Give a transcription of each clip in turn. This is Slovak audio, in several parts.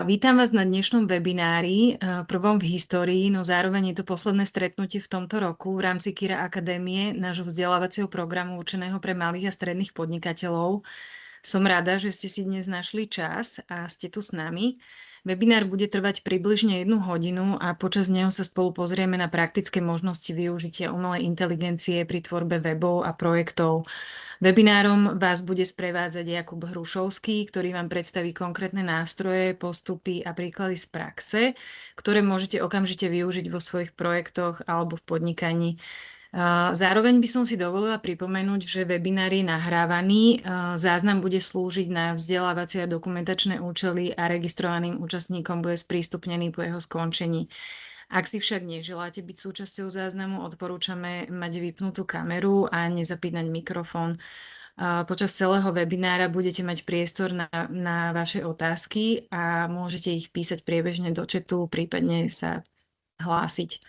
Vítam vás na dnešnom webinári, prvom v histórii, no zároveň je to posledné stretnutie v tomto roku v rámci KIRA Akadémie, nášho vzdelávacieho programu určeného pre malých a stredných podnikateľov. Som rada, že ste si dnes našli čas a ste tu s nami. Webinár bude trvať približne 1 hodinu a počas neho sa spolu pozrieme na praktické možnosti využitia umelej inteligencie pri tvorbe webov a projektov. Webinárom vás bude sprevádzať Jakub Hrušovský, ktorý vám predstaví konkrétne nástroje, postupy a príklady z praxe, ktoré môžete okamžite využiť vo svojich projektoch alebo v podnikaní. Zároveň by som si dovolila pripomenúť, že webinár je nahrávaný. Záznam bude slúžiť na vzdelávacie a dokumentačné účely a registrovaným účastníkom bude sprístupnený po jeho skončení. Ak si však neželáte byť súčasťou záznamu, odporúčame mať vypnutú kameru a nezapínať mikrofón. Počas celého webinára budete mať priestor na vaše otázky a môžete ich písať priebežne do chatu, prípadne sa hlásiť.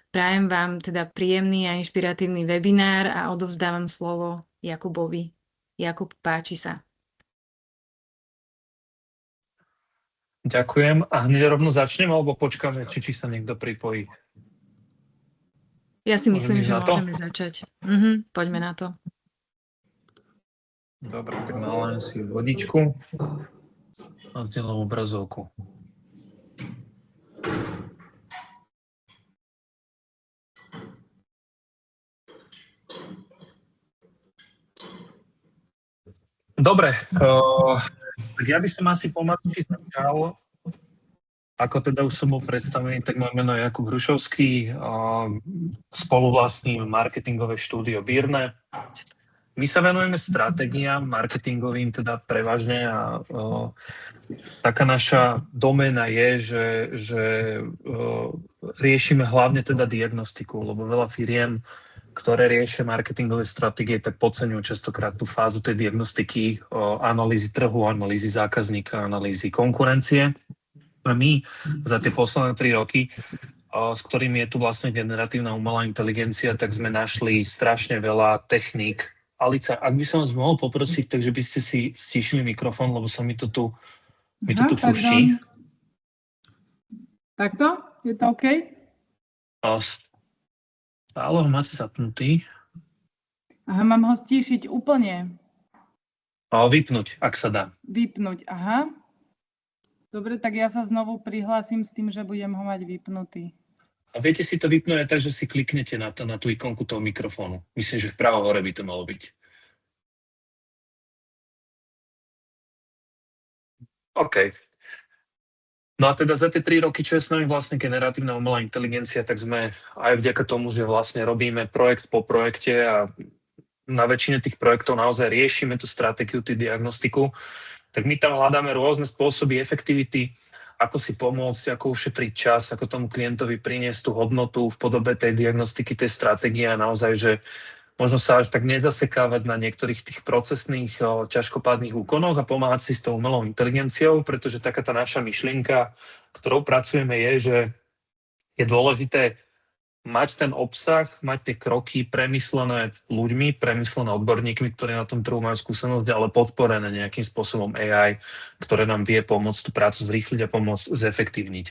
Prajem vám teda príjemný a inšpiratívny webinár a odovzdávam slovo Jakubovi. Jakub, páči sa. Ďakujem. A hneď rovno začnem, alebo počkáme, či sa niekto pripojí? Ja si myslím, že môžeme začať. Poďme na to. Dobre, tak naláme si vodičku a zdieľam obrazovku. Dobre, tak ja by som asi pomaličky začal. Ako teda už som bol predstavený, tak moje meno je Jakub Hrušovský, spoluvlastním marketingové štúdio Birne. My sa venujeme stratégiám marketingovým, teda prevažne, a taká naša doména je, že riešime hlavne teda diagnostiku, lebo veľa firiem, ktoré riešia marketingové stratégie, tak podceňujú častokrát tú fázu tej diagnostiky, analýzy trhu, analýzy zákazníka, analýzy konkurencie. A my za tie posledné 3 roky, s ktorými je tu vlastne generatívna umelá inteligencia, tak sme našli strašne veľa techník. Alica, ak by som vás mohol poprosiť, takže by ste si stíšili mikrofón, lebo sa mi to tu púšti. Takto? Je to OK? Stále ho máte zapnutý. Aha, mám ho stíšiť úplne. Vypnúť, ak sa dá. Vypnúť, aha. Dobre, tak ja sa znovu prihlásim s tým, že budem ho mať vypnutý. A viete si to vypnúť aj tak, že si kliknete na tú ikonku toho mikrofónu. Myslím, že vpravo hore by to malo byť. OK. No a teda za tie 3 roky, čo je s nami vlastne generatívna umelá inteligencia, tak sme aj vďaka tomu, že vlastne robíme projekt po projekte a na väčšine tých projektov naozaj riešime tú stratégiu, tú diagnostiku, tak my tam hľadáme rôzne spôsoby efektivity, ako si pomôcť, ako ušetriť čas, ako tomu klientovi priniesť tú hodnotu v podobe tej diagnostiky, tej stratégie a naozaj, že možno sa až tak nezasekávať na niektorých tých procesných, ťažkopádnych úkonoch a pomáhať si s tou umelou inteligenciou, pretože taká tá naša myšlienka, ktorou pracujeme, je, že je dôležité mať ten obsah, mať tie kroky premyslené ľuďmi, premyslené odborníkmi, ktorí na tom trhu majú skúsenosť, ale podporené nejakým spôsobom AI, ktoré nám vie pomôcť tú prácu zrýchliť a pomôcť zefektívniť.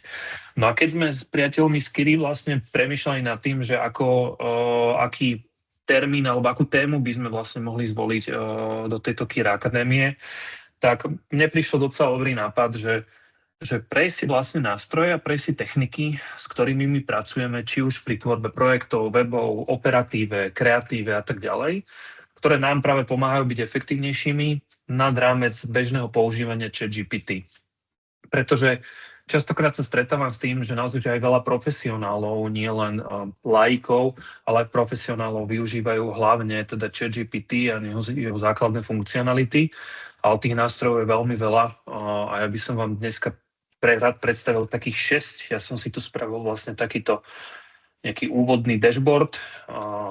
No a keď sme s priateľmi z KIRY vlastne premýšľali nad tým, že aký termín alebo akú tému by sme vlastne mohli zvoliť do tejto KIRA Akadémie, tak mne prišiel docela dobrý nápad, že prejsť si vlastne nástroje a prejsť si techniky, s ktorými my pracujeme, či už pri tvorbe projektov, webov, operatíve, kreatíve a tak ďalej, ktoré nám práve pomáhajú byť efektívnejšími nad rámec bežného používania ChatGPT. Pretože častokrát sa stretávam s tým, že naozaj aj veľa profesionálov, nie len laikov, ale aj profesionálov využívajú hlavne teda ChatGPT a jeho základné funkcionality. Ale tých nástrojov je veľmi veľa a ja by som vám dneska rád predstavil takých 6. Ja som si tu spravil vlastne takýto nejaký úvodný dashboard,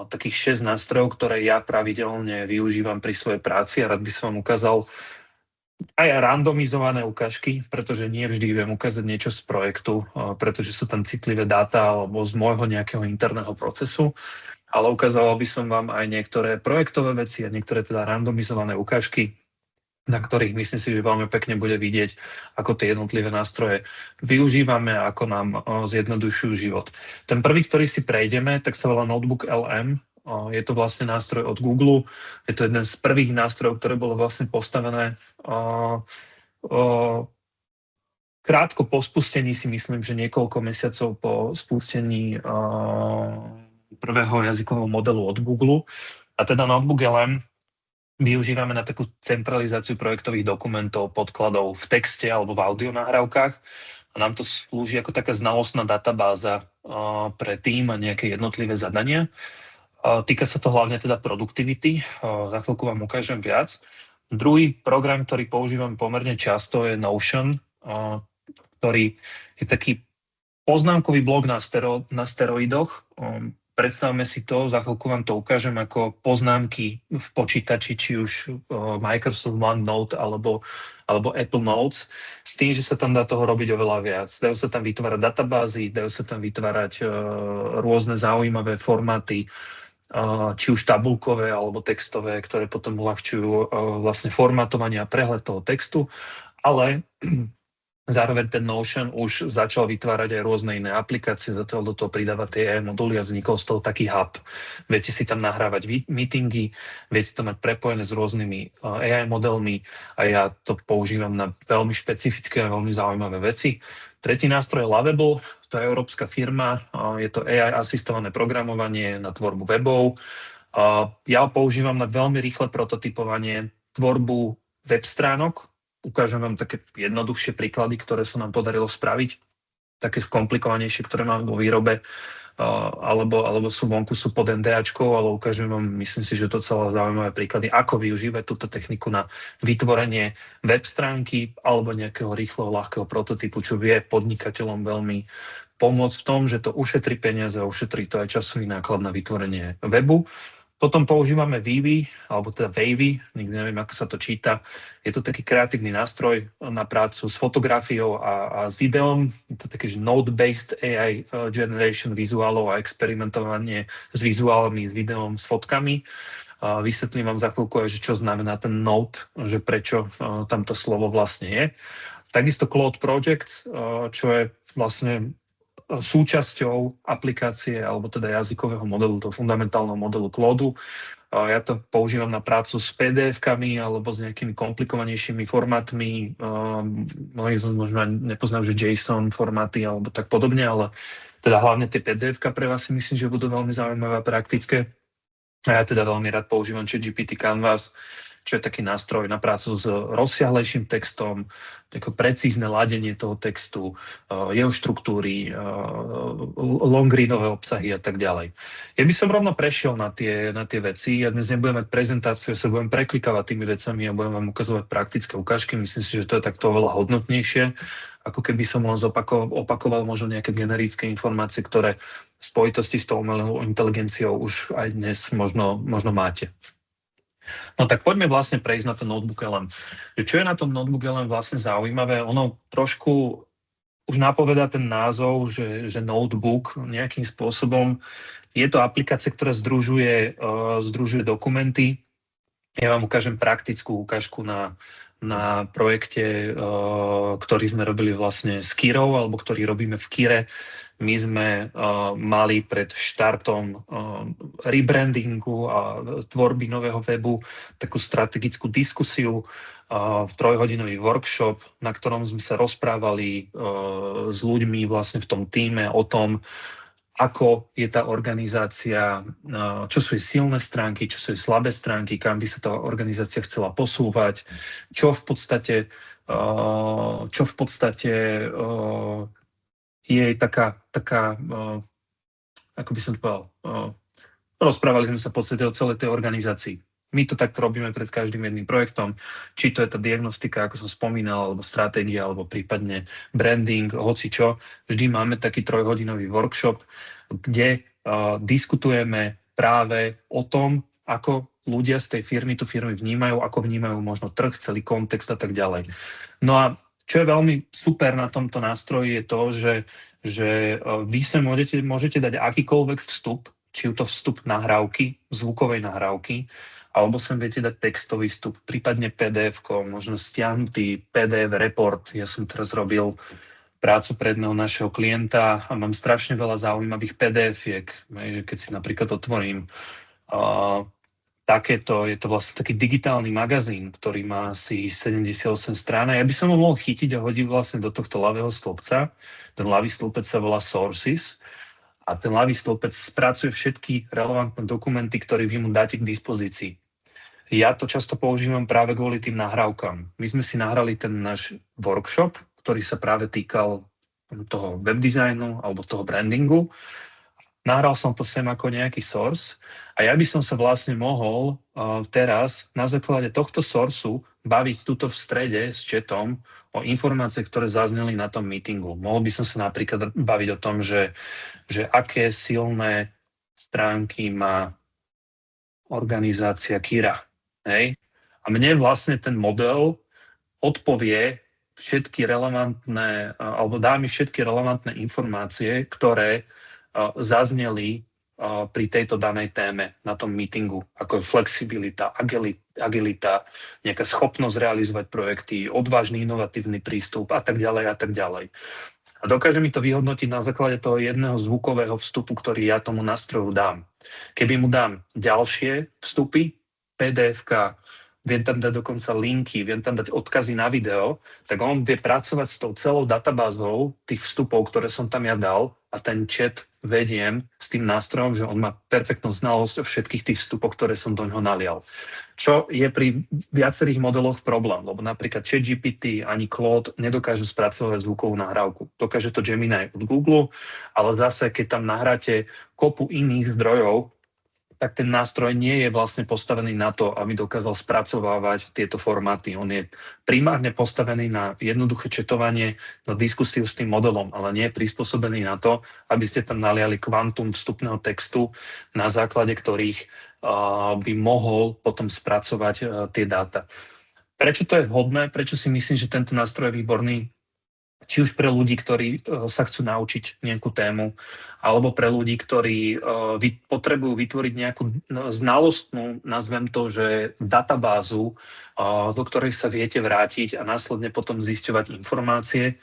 takých 6 nástrojov, ktoré ja pravidelne využívam pri svojej práci a rád by som vám ukázal aj randomizované ukážky, pretože nie vždy viem ukázať niečo z projektu, pretože sú tam citlivé dáta alebo z môjho nejakého interného procesu, ale ukazoval by som vám aj niektoré projektové veci a niektoré teda randomizované ukážky, na ktorých myslím si, že veľmi pekne bude vidieť, ako tie jednotlivé nástroje využívame a ako nám zjednodušujú život. Ten prvý, ktorý si prejdeme, tak sa volá Notebook LM. Je to vlastne nástroj od Google. Je to jeden z prvých nástrojov, ktoré bolo vlastne postavené krátko po spustení, si myslím, že niekoľko mesiacov po spustení prvého jazykového modelu od Google. A teda Notebook LM využívame na takú centralizáciu projektových dokumentov, podkladov v texte alebo v audio nahrávkach. A nám to slúži ako taká znalostná databáza pre tým a nejaké jednotlivé zadania. Týka sa to hlavne teda produktivity. Za chvíľku vám ukážem viac. Druhý program, ktorý používam pomerne často, je Notion, ktorý je taký poznámkový blok na steroidoch. Predstavme si to, za chvíľku vám to ukážem ako poznámky v počítači, či už Microsoft OneNote alebo Apple Notes, s tým, že sa tam dá toho robiť oveľa viac. Dajú sa tam vytvárať databázy, dajú sa tam vytvárať rôzne zaujímavé formáty, či už tabulkové alebo textové, ktoré potom uľahčujú vlastne formátovanie a prehľad toho textu, ale zároveň ten Notion už začal vytvárať aj rôzne iné aplikácie, zatiaľ do toho pridávať tie AI moduly a vznikol z toho taký hub. Viete si tam nahrávať meetingy, viete to mať prepojené s rôznymi AI modelmi a ja to používam na veľmi špecifické a veľmi zaujímavé veci. Tretí nástroj je Lovable, to je európska firma, je to AI asistované programovanie na tvorbu webov. Ja ho používam na veľmi rýchle prototypovanie, tvorbu web stránok. Ukážem vám také jednoduchšie príklady, ktoré sa nám podarilo spraviť, také komplikovanejšie, ktoré mám vo výrobe, alebo sú vonku, sú pod NDAčkou, ale ukážem vám, myslím si, že to celé zaujímavé príklady, ako využívať túto techniku na vytvorenie web stránky alebo nejakého rýchleho, ľahkého prototypu, čo vie podnikateľom veľmi pomôcť v tom, že to ušetrí peniaze a ušetrí to aj časový náklad na vytvorenie webu. Potom používame Vivy, alebo teda Wavy, nikdy neviem, ako sa to číta. Je to taký kreatívny nástroj na prácu s fotografiou a s videom. Je to také, že node-based AI generation vizuálov a experimentovanie s vizuálmi, s videom, s fotkami. Vysvetlím vám za chvíľku aj, že čo znamená ten node, že prečo tamto slovo vlastne je. Takisto Claude Project, čo je vlastne súčasťou aplikácie alebo teda jazykového modelu, toho fundamentálneho modelu Claude. Ja to používam na prácu s PDF-kami alebo s nejakými komplikovanejšími formátmi. Mnohí z nás možno nepoznajú, že JSON formáty alebo tak podobne, ale teda hlavne tie PDF-ka pre vás si myslím, že budú veľmi zaujímavé a praktické. A ja teda veľmi rád používam ChatGPT Canvas, čo je taký nástroj na prácu s rozsiahlejším textom, také precízne ladenie toho textu, jeho štruktúry, long-readové obsahy a tak ďalej. Ja by som rovno prešiel na tie veci. Ja dnes nebudem mať prezentáciu, ja sa budem preklikávať tými vecami a budem vám ukazovať praktické ukážky. Myslím si, že to je takto oveľa hodnotnejšie, ako keby som len opakoval možno nejaké generické informácie, ktoré v spojitosti s tou umelou inteligenciou už aj dnes možno máte. No tak poďme vlastne prejsť na ten Notebook LM. Čo je na tom Notebook LM vlastne zaujímavé? Ono trošku už napovedá ten názov, že notebook nejakým spôsobom. Je to aplikácia, ktorá združuje dokumenty. Ja vám ukážem praktickú ukážku na projekte, ktorý sme robili vlastne s Kirou, alebo ktorý robíme v Kire. My sme mali pred štartom rebrandingu a tvorby nového webu takú strategickú diskusiu, v 3-hodinový workshop, na ktorom sme sa rozprávali s ľuďmi vlastne v tom tíme o tom, ako je tá organizácia, čo sú jej silné stránky, čo sú jej slabé stránky, kam by sa tá organizácia chcela posúvať, čo v podstate je taká ako by som to povedal, rozprávali sme sa v podstate o celej tej organizácii. My to takto robíme pred každým jedným projektom, či to je tá diagnostika, ako som spomínal, alebo stratégia, alebo prípadne branding, hoci čo. Vždy máme taký 3-hodinový workshop, kde diskutujeme práve o tom, ako ľudia z tej firmy tú firmu vnímajú, ako vnímajú možno trh, celý kontext a tak ďalej. No a čo je veľmi super na tomto nástroji je to, že vy sa môžete dať akýkoľvek vstup, či je to vstup nahrávky, zvukovej nahrávky, alebo sem viete dať textový vstup, prípadne PDF-ko, možno stiahnutý PDF report. Ja som teraz robil prácu pre jedného našeho klienta a mám strašne veľa zaujímavých PDF-iek, že keď si napríklad otvorím takéto, je to vlastne taký digitálny magazín, ktorý má asi 78 strán. Ja by som ho mohol chytiť a hodiť vlastne do tohto ľavého stĺpca. Ten ľavý stĺpec sa volá Sources a ten ľavý stĺpec spracuje všetky relevantné dokumenty, ktoré vy mu dáte k dispozícii. Ja to často používam práve kvôli tým nahrávkam. My sme si nahrali ten náš workshop, ktorý sa práve týkal toho webdesignu alebo toho brandingu. Nahral som to sem ako nejaký source a ja by som sa vlastne mohol teraz na základe tohto sourceu baviť tuto v strede s chatom o informácie, ktoré zazneli na tom meetingu. Mohol by som sa napríklad baviť o tom, že aké silné stránky má organizácia Kira. Hej? A mne vlastne ten model odpovie všetky relevantné, alebo dá mi všetky relevantné informácie, ktoré zazneli pri tejto danej téme na tom meetingu, ako je flexibilita, agilita, nejaká schopnosť realizovať projekty, odvážny, inovatívny prístup a tak ďalej a tak ďalej. A dokáže mi to vyhodnotiť na základe toho jedného zvukového vstupu, ktorý ja tomu nástroju dám. Keby mu dám ďalšie vstupy, PDF-ka, viem tam dať dokonca linky, viem tam dať odkazy na video, tak on vie pracovať s tou celou databázou tých vstupov, ktoré som tam ja dal a ten chat vediem s tým nástrojom, že on má perfektnú znalosť o všetkých tých vstupoch, ktoré som do ňoho nalial. Čo je pri viacerých modeloch problém, lebo napríklad ChatGPT ani Claude nedokážu spracovať zvukovú nahrávku. Dokáže to Gemini od Google, ale zase, keď tam nahráte kopu iných zdrojov, tak ten nástroj nie je vlastne postavený na to, aby dokázal spracovávať tieto formáty. On je primárne postavený na jednoduché četovanie, na diskusiu s tým modelom, ale nie je prispôsobený na to, aby ste tam naliali kvantum vstupného textu, na základe ktorých by mohol potom spracovať tie dáta. Prečo to je vhodné? Prečo si myslím, že tento nástroj je výborný? Či už pre ľudí, ktorí sa chcú naučiť nejakú tému, alebo pre ľudí, ktorí potrebujú vytvoriť nejakú znalostnú, nazvem to, že databázu, do ktorej sa viete vrátiť a následne potom zisťovať informácie.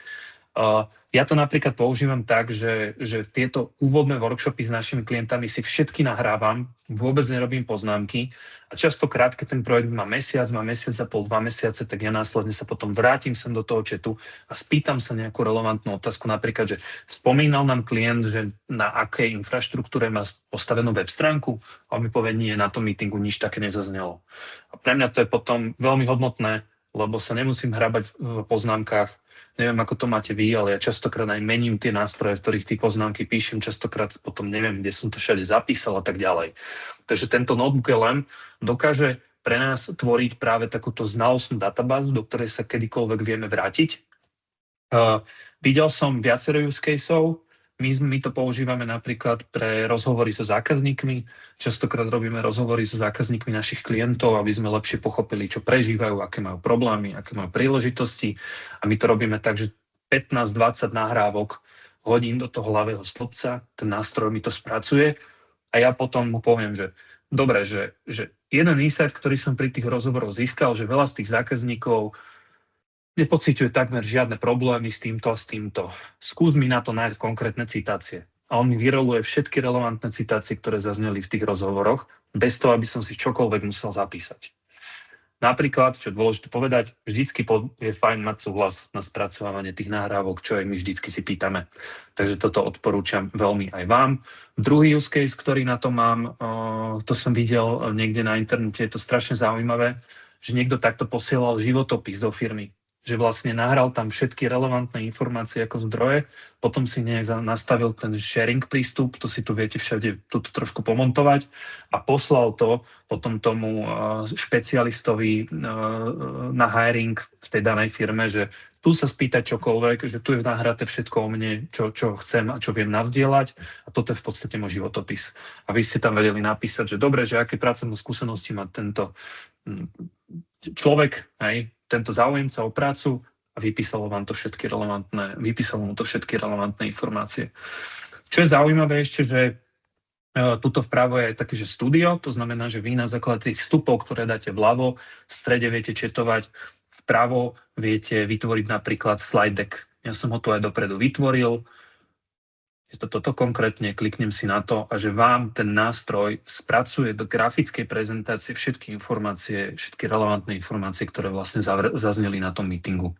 Ja to napríklad používam tak, že tieto úvodné workshopy s našimi klientami si všetky nahrávam, vôbec nerobím poznámky a častokrát, keď ten projekt má mesiac a pol, 2 mesiace, tak ja následne sa potom vrátim sem do toho chatu a spýtam sa nejakú relevantnú otázku. Napríklad, že spomínal nám klient, že na akej infraštruktúre má postavenú web stránku a on mi povie, nie, na tom meetingu nič také nezaznelo. A pre mňa to je potom veľmi hodnotné, lebo sa nemusím hrabať v poznámkach. Neviem, ako to máte vy, ale ja častokrát aj mením tie nástroje, v ktorých tie poznámky píšem, častokrát potom neviem, kde som to všade zapísal a tak ďalej. Takže tento notebook LM dokáže pre nás tvoriť práve takúto znalostnú databázu, do ktorej sa kedykoľvek vieme vrátiť. Videl som viacero use caseov. My to používame napríklad pre rozhovory so zákazníkmi. Častokrát robíme rozhovory so zákazníkmi našich klientov, aby sme lepšie pochopili, čo prežívajú, aké majú problémy, aké majú príležitosti. A my to robíme tak, že 15-20 nahrávok hodím do toho hlavného stĺpca, ten nástroj mi to spracuje a ja potom mu poviem, že dobre, že jeden insight, ktorý som pri tých rozhovoroch získal, že veľa z tých zákazníkov nepociťuje takmer žiadne problémy s týmto a s týmto. Skús mi na to nájsť konkrétne citácie. A on mi vyroluje všetky relevantné citácie, ktoré zazneli v tých rozhovoroch, bez toho, aby som si čokoľvek musel zapísať. Napríklad, čo je dôležité povedať, vždycky je fajn mať súhlas na spracovávanie tých nahrávok, čo aj my vždycky si pýtame. Takže toto odporúčam veľmi aj vám. Druhý use case, ktorý na to mám, to som videl niekde na internete, je to strašne zaujímavé, že niekto takto posielal životopis do firmy. Že vlastne nahral tam všetky relevantné informácie ako zdroje, potom si nejak nastavil ten sharing prístup, to si tu viete všade tuto trošku pomontovať a poslal to potom tomu špecialistovi na hiring v tej danej firme, že tu sa spýtať čokoľvek, že tu je nahraté všetko o mne, čo chcem a čo viem navzdielať a toto je v podstate môj životopis. A vy ste tam vedeli napísať, že dobre, že aké pracovné skúsenosti má tento človek, tento záujemca o prácu a vypísalo mu to všetky relevantné informácie. Čo je zaujímavé ešte, že Tuto vpravo je také, že studio, to znamená, že vy na základe tých vstupov, ktoré dáte vľavo, v strede viete četovať, vpravo viete vytvoriť napríklad slide deck. Ja som ho tu aj dopredu vytvoril. Je to toto konkrétne, kliknem si na to a že vám ten nástroj spracuje do grafickej prezentácie všetky informácie, všetky relevantné informácie, ktoré vlastne zazneli na tom meetingu.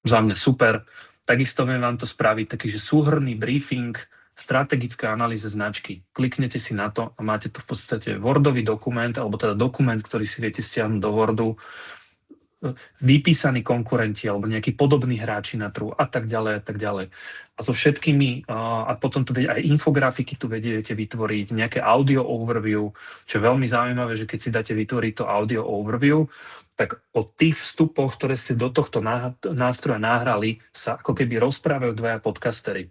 Za mňa super. Takisto viem vám to spraviť taký, že súhrnný briefing, strategická analýza značky. Kliknete si na to a máte to v podstate Wordový dokument, alebo teda dokument, ktorý si viete stiahnuť do Wordu, vypísaní konkurenti alebo nejakí podobní hráči na trhu a tak ďalej a tak ďalej. A so všetkými, a potom tu aj infografiky tu vediete vytvoriť, nejaké audio overview, čo je veľmi zaujímavé, že keď si dáte vytvoriť to audio overview, tak o tých vstupoch, ktoré ste do tohto nástroja nahrali, sa ako keby rozprávajú dvaja podcastery.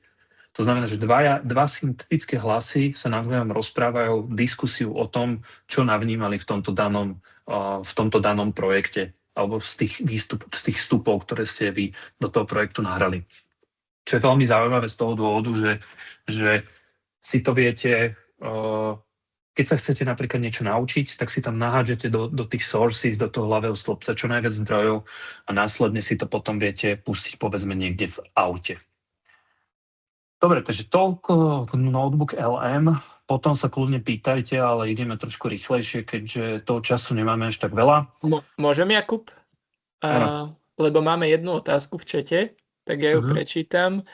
To znamená, že dva syntetické hlasy sa navzájom rozprávajú diskusiu o tom, čo navnímali v tomto danom projekte alebo z tých vstupov, ktoré ste vy do toho projektu nahrali. Čo je veľmi zaujímavé z toho dôvodu, že si to viete, keď sa chcete napríklad niečo naučiť, tak si tam nahádžete do tých sources, do toho ľavého stĺpca čo najviac zdrojov a následne si to potom viete pustiť povedzme niekde v aute. Dobre, takže toľko k Notebook LM. Potom sa kľudne pýtajte, ale ideme trošku rýchlejšie, keďže toho času nemáme až tak veľa. Môžem, Jakub? Lebo máme jednu otázku v čete, tak ja ju prečítam.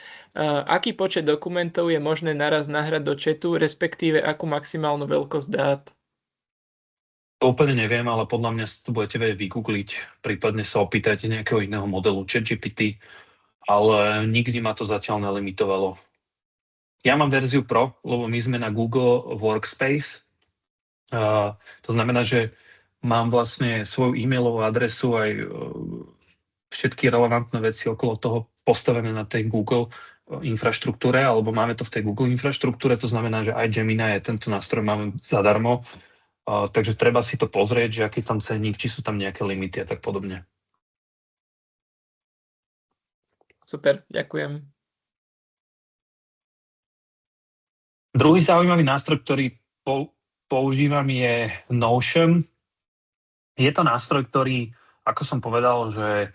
Aký počet dokumentov je možné naraz nahrať do chatu, respektíve akú maximálnu veľkosť dát? To úplne neviem, ale podľa mňa to budete vedieť vygoogliť, prípadne sa opýtajte nejakého iného modelu ChatGPT, ale nikdy ma to zatiaľ nelimitovalo. Ja mám verziu Pro, lebo my sme na Google Workspace. To znamená, že mám vlastne svoju e-mailovú adresu aj všetky relevantné veci okolo toho postavené na tej Google infraštruktúre, alebo máme to v tej Google infraštruktúre, to znamená, že aj Gemini tento nástroj máme zadarmo. Takže treba si to pozrieť, že aký tam cenník, či sú tam nejaké limity a tak podobne. Super, ďakujem. Druhý zaujímavý nástroj, ktorý používam, je Notion. Je to nástroj, ktorý, ako som povedal, že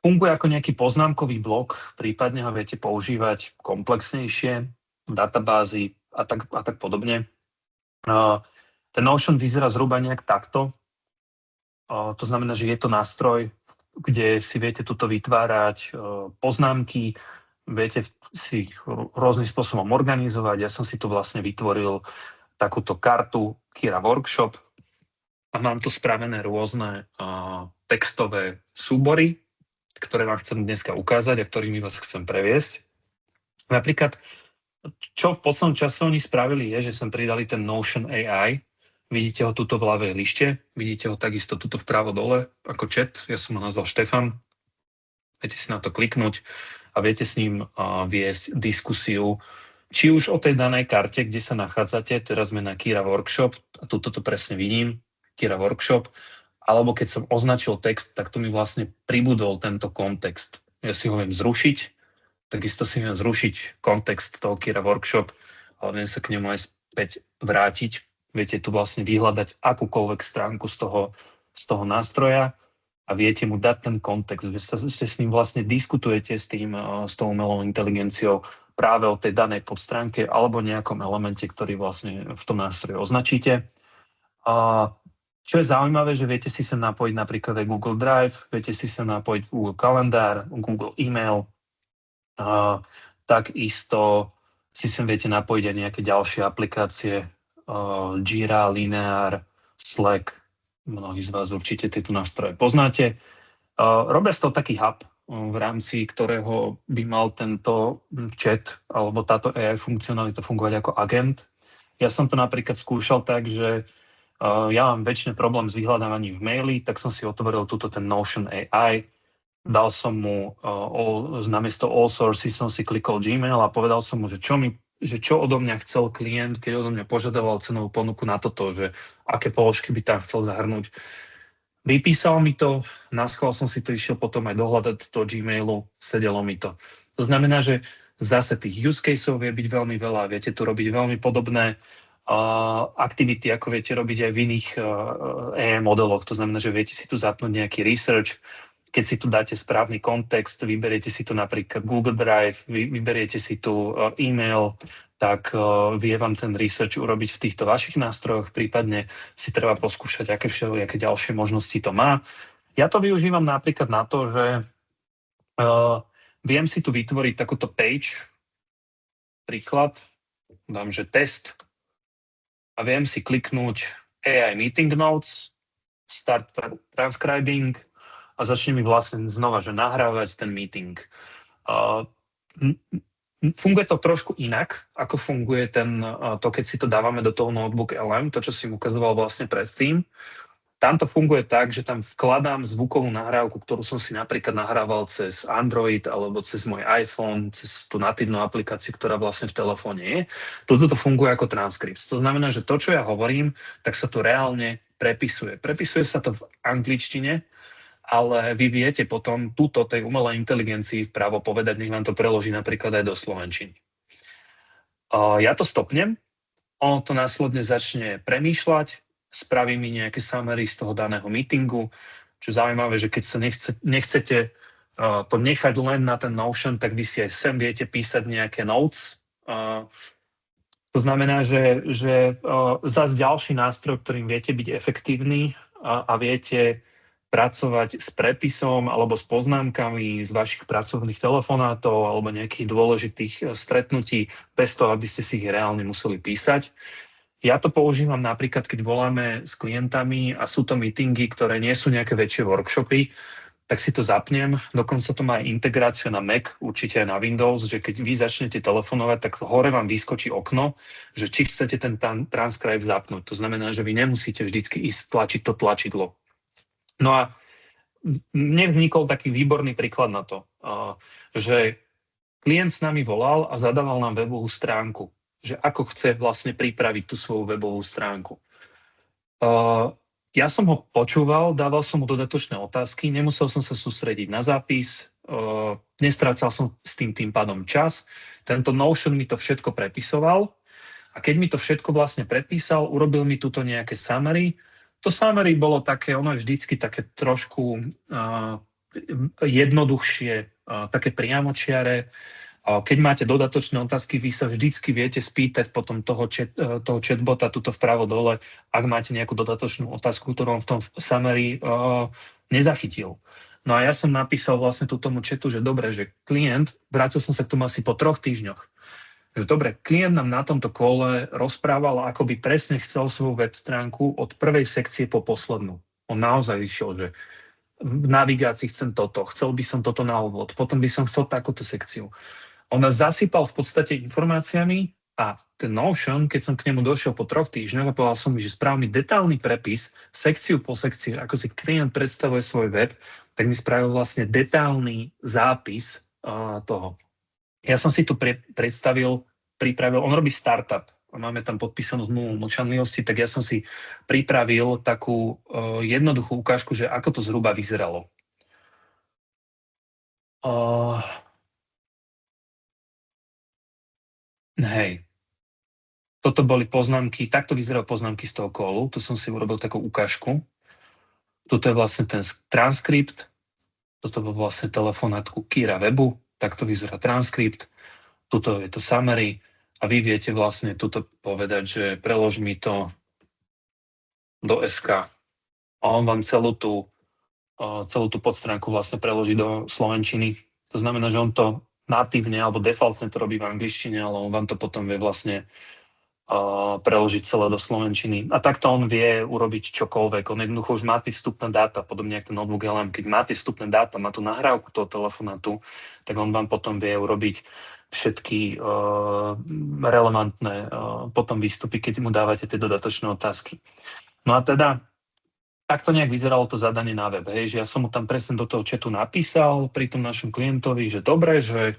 funguje ako nejaký poznámkový blok, prípadne ho viete používať komplexnejšie, databázy a tak podobne. Ten Notion vyzerá zhruba nejak takto. To znamená, že je to nástroj, kde si viete tuto vytvárať poznámky, viete si rôznym spôsobom organizovať. Ja som si tu vlastne vytvoril takúto kartu Kira Workshop a mám tu spravené rôzne textové súbory, ktoré vám chcem dneska ukázať a ktorými vás chcem previesť. Napríklad, čo v poslednom čase oni spravili, je, že som pridali ten Notion AI. Vidíte ho tuto v ľavej lište, vidíte ho takisto tuto vpravo dole ako chat. Ja som ho nazval Štefan. Viete si na to kliknúť a viete s ním viesť diskusiu, či už o tej danej karte, kde sa nachádzate, teraz sme na Kira Workshop a tuto to presne vidím, Kira Workshop, alebo keď som označil text, tak tu mi vlastne pribudol tento kontext. Ja si ho viem zrušiť, takisto si viem zrušiť kontext toho Kira Workshop, ale viem sa k nemu aj späť vrátiť. Viete tu vlastne vyhľadať akúkoľvek stránku z toho nástroja a viete mu dať ten kontext. Vy s ním vlastne diskutujete s tou umelou inteligenciou práve o tej danej podstránke alebo nejakom elemente, ktorý vlastne v tom nástroji označíte. Čo je zaujímavé, že viete si sa napojiť napríklad aj Google Drive, viete si sa napojiť Google Kalendár, Google E-mail, takisto si sem viete napojiť aj nejaké ďalšie aplikácie, Jira, Linear, Slack, mnohí z vás určite tieto nástroje poznáte. Robia z toho taký hub, v rámci ktorého by mal tento chat alebo táto AI funkcionalita fungovať ako agent. Ja som to napríklad skúšal tak, že ja mám väčšine problém s vyhľadávaním v maili, tak som si otvoril túto ten Notion AI, dal som mu namiesto all sources som si klikol Gmail a povedal som mu, že čo odo mňa chcel klient, keď odo mňa požadoval cenovú ponuku na toto, že aké položky by tam chcel zahrnúť. Vypísal mi to, naschvál som si to išiel potom aj dohľadať do Gmailu, sedelo mi to. To znamená, že Zase tých use caseov vie byť veľmi veľa, viete tu robiť veľmi podobné aktivity, ako viete robiť aj v iných AI modeloch. To znamená, že viete si tu zapnúť nejaký research, keď si tu dáte správny kontext, vyberiete si tu napríklad Google Drive, vyberiete si tu e-mail, tak vie vám ten research urobiť v týchto vašich nástrojoch, prípadne si treba poskúšať, aké ďalšie možnosti to má. Ja to využívam napríklad na to, že viem si tu vytvoriť takúto page, príklad, dám, že test, a viem si kliknúť AI Meeting Notes, Start Transcribing a začne mi vlastne znova, že nahrávať ten meeting. Funguje to trošku inak, ako funguje to, keď si to dávame do toho Notebook LM, to, čo si im ukazoval vlastne predtým. Tam to funguje tak, že tam vkladám zvukovú nahrávku, ktorú som si napríklad nahrával cez Android alebo cez môj iPhone, cez tú natívnu aplikáciu, ktorá vlastne v telefóne je. Toto to funguje ako transkript. To znamená, že to, čo ja hovorím, tak sa to reálne prepisuje. Prepisuje sa to v angličtine, ale vy viete potom túto tej umelej inteligencii vpravo povedať, nech vám to preloží napríklad aj do slovenčiny. Ja to stopnem, ono to následne začne premýšľať, spraví mi nejaké summary z toho daného meetingu, čo zaujímavé, že keď sa nechcete to nechať len na ten Notion, tak vy si aj sem viete písať nejaké notes. To znamená, že zase ďalší nástroj, ktorým viete byť efektívny a viete pracovať s prepisom alebo s poznámkami z vašich pracovných telefonátov alebo nejakých dôležitých stretnutí bez toho, aby ste si ich reálne museli písať. Ja to používam napríklad, keď voláme s klientami a sú to meetingy, ktoré nie sú nejaké väčšie workshopy, tak si to zapnem. Dokonca to má aj integráciu na Mac, určite aj na Windows, že keď vy začnete telefonovať, tak hore vám vyskočí okno, že či chcete ten transcribe zapnúť. To znamená, že vy nemusíte vždycky ísť tlačiť to tlačidlo. No a mne vznikol taký výborný príklad na to, že klient s nami volal a zadával nám webovú stránku, že ako chce vlastne pripraviť tú svoju webovú stránku. Ja som ho počúval, dával som mu dodatočné otázky, nemusel som sa sústrediť na zápis, nestrácal som s tým pádom čas. Tento Notion mi to všetko prepisoval a keď mi to všetko vlastne prepísal, urobil mi tuto nejaké summary. To summary bolo také, ono je vždycky také trošku jednoduchšie, také priamočiare. Keď máte dodatočné otázky, vy sa vždycky viete spýtať potom toho chatbota tuto vpravo dole, ak máte nejakú dodatočnú otázku, ktorú on v tom summary nezachytil. No a ja som napísal vlastne tomu chatu, že dobre, že klient, vrátil som sa k tomu asi po 3 týždňoch, že dobre, klient nám na tomto kole rozprával, ako by presne chcel svoju web stránku od prvej sekcie po poslednú. On naozaj išiel, že v navigácii chcem toto, chcel by som toto na úvod, potom by som chcel takúto sekciu. On nás zasypal v podstate informáciami a ten Notion, keď som k nemu došiel po 3 týždňoch a povedal som mi, že spravil mi detailný prepis, sekciu po sekcii, ako si klient predstavuje svoj web, tak mi spravil vlastne detailný zápis toho. Ja som si tu pripravil, on robí startup, máme tam podpísanú zmluvu mlčanlivosti, tak ja som si pripravil takú jednoduchú ukážku, že ako to zhruba vyzeralo. Hej. Toto boli poznámky, takto vyzerajú poznámky z toho callu, tu som si urobil takú ukážku. Toto je vlastne ten transkript, toto bol vlastne telefonát ku Kira webu, takto vyzerá transkript, tuto je to summary a vy viete vlastne tuto povedať, že prelož mi to do SK a on vám celú tú podstránku vlastne preloží do slovenčiny. To znamená, že on to natívne alebo defaultne to robí v angličtine, ale on vám to potom vie vlastne preložiť celé do slovenčiny. A takto on vie urobiť čokoľvek. On jednoducho už má tie vstupné dáta, podobne ako ten Notebook LM. Keď má tie vstupné dáta, má tú nahrávku toho telefonátu, tak on vám potom vie urobiť všetky relevantné potom výstupy, keď mu dávate tie dodatočné otázky. No a teda takto nejak vyzeralo to zadanie na web. Hej, že ja som mu tam presne do toho chatu napísal pri tom našom klientovi, že dobre, že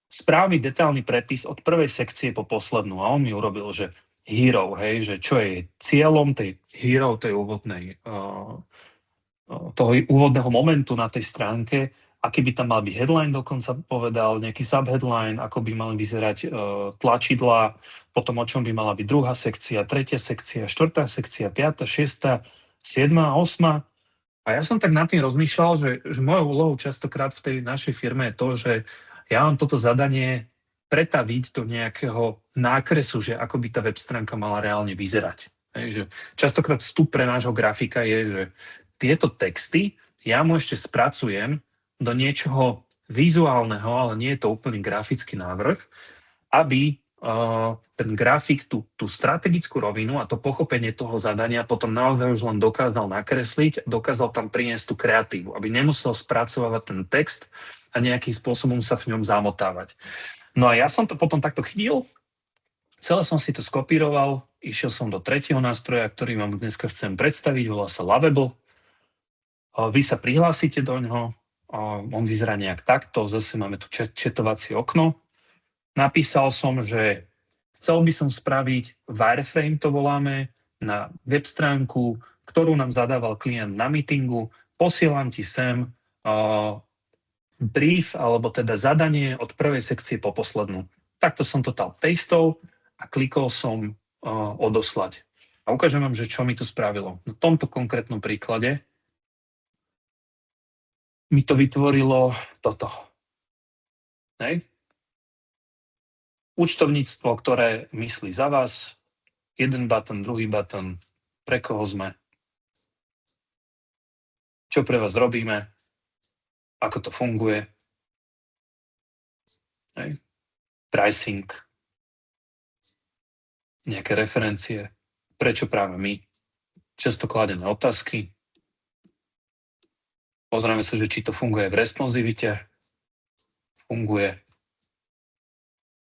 spraví detailný prepis od prvej sekcie po poslednú. A on mi urobil, že hero, hej, že čo je cieľom tej hero, tej úvodnej toho úvodného momentu na tej stránke, aký by tam mal byť headline, dokonca povedal, nejaký subheadline, ako by mali vyzerať tlačidlá, potom o čom by mala byť druhá sekcia, tretia sekcia, štvrtá sekcia, piata, šiesta, siedma, osma. A ja som tak nad tým rozmýšľal, že mojou úlohou častokrát v tej našej firme je to, že ja mám toto zadanie pretaviť do nejakého nákresu, že ako by tá web stránka mala reálne vyzerať. Že častokrát vstup pre nášho grafika je, že tieto texty ja mu ešte spracujem do niečoho vizuálneho, ale nie je to úplný grafický návrh, aby ten grafik tú strategickú rovinu a to pochopenie toho zadania potom naozaj už len dokázal nakresliť, dokázal tam priniesť tú kreatívu, aby nemusel spracovávať ten text a nejakým spôsobom sa v ňom zamotávať. No a ja som to potom takto chytil, celé som si to skopíroval, išiel som do tretieho nástroja, ktorý vám dneska chcem predstaviť, volá sa Lovable. Vy sa prihlásite do ňoho, on vyzerá nejak takto, zase máme tu četovacie okno. Napísal som, že chcel by som spraviť wireframe, to voláme, na web stránku, ktorú nám zadával klient na meetingu. Posielam ti sem brief, alebo teda zadanie od prvej sekcie po poslednú. Takto som to tam pastol a klikol som odoslať. A ukážem vám, že čo mi to spravilo. Na tomto konkrétnom príklade mi to vytvorilo toto. Hej. Účtovníctvo, ktoré myslí za vás, jeden button, druhý button, pre koho sme, čo pre vás robíme, ako to funguje, hej. Pricing, nejaké referencie, prečo práve my, často kladené otázky, pozrieme sa, že či to funguje v responsivite, funguje.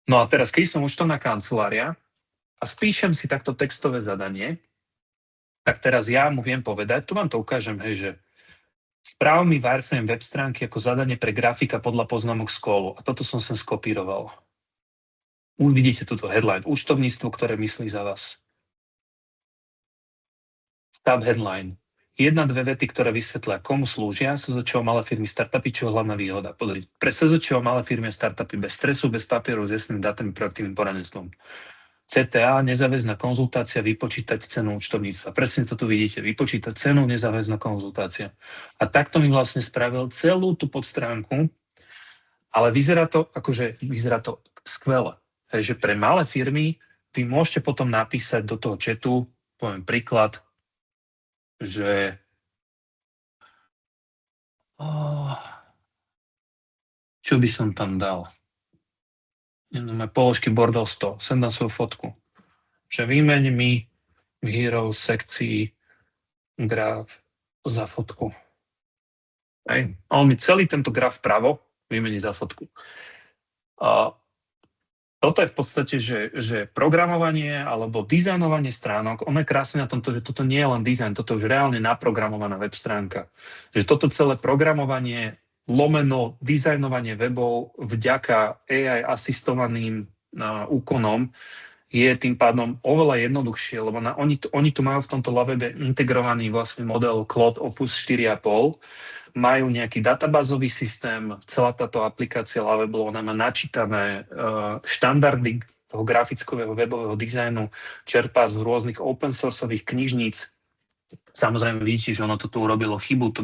No a teraz, keď som účtovná kancelária a spíšem si takto textové zadanie, tak teraz ja mu viem povedať, tu vám to ukážem, hej, že správ mi wireframe web stránky ako zadanie pre grafika podľa poznámok z callu. A toto som sem skopíroval. Uvidíte túto headline. Účtovníctvo, ktoré myslí za vás. Subheadline. 1-2 vety, ktoré vysvetlia, komu slúžia SZČO, malé firmy, startupy, čo je hlavná výhoda. Pozrite, pre SZČO, malé firmy a startupy bez stresu, bez papierov, s jasnými dátami, proaktívnym poradenstvom. CTA, nezáväzná konzultácia, vypočítať cenu účtovníctva. Presne to tu vidíte, vypočítať cenu, nezáväzná konzultácia. A takto mi vlastne spravil celú tú podstránku, ale vyzerá to skvele. Že pre malé firmy vy môžete potom napísať do toho chatu, poviem príklad, že čo by som tam dal? Položky bordel 100, sem dám svoju fotku. Že vymeň mi v Hero sekcii graf za fotku. Hej. A on mi celý tento graf vpravo vymení za fotku. Toto je v podstate, že programovanie alebo dizajnovanie stránok, ono je krásne na tomto, že toto nie je len dizajn, toto je reálne naprogramovaná web stránka. Že toto celé programovanie, lomeno dizajnovanie webov vďaka AI asistovaným úkonom je tým pádom oveľa jednoduchšie, lebo oni tu majú v tomto Lovable integrovaný vlastne model Claude Opus 4.5, majú nejaký databázový systém, celá táto aplikácia Lovable, ona má načítané štandardy toho grafického webového dizajnu, čerpá z rôznych open sourceových knižníc. Samozrejme vidíte, že ono to tu urobilo chybu,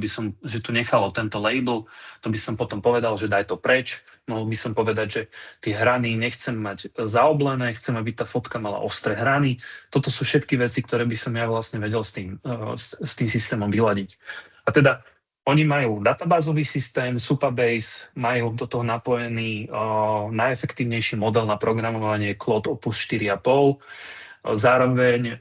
že tu nechalo tento label, to by som potom povedal, že daj to preč. Mohol by som povedať, že tie hrany nechcem mať zaoblené, chcem, aby tá fotka mala ostré hrany. Toto sú všetky veci, ktoré by som ja vlastne vedel s tým systémom vyladiť. A teda oni majú databázový systém, Supabase, majú do toho napojený najefektívnejší model na programovanie Claude Opus 4.5. Zároveň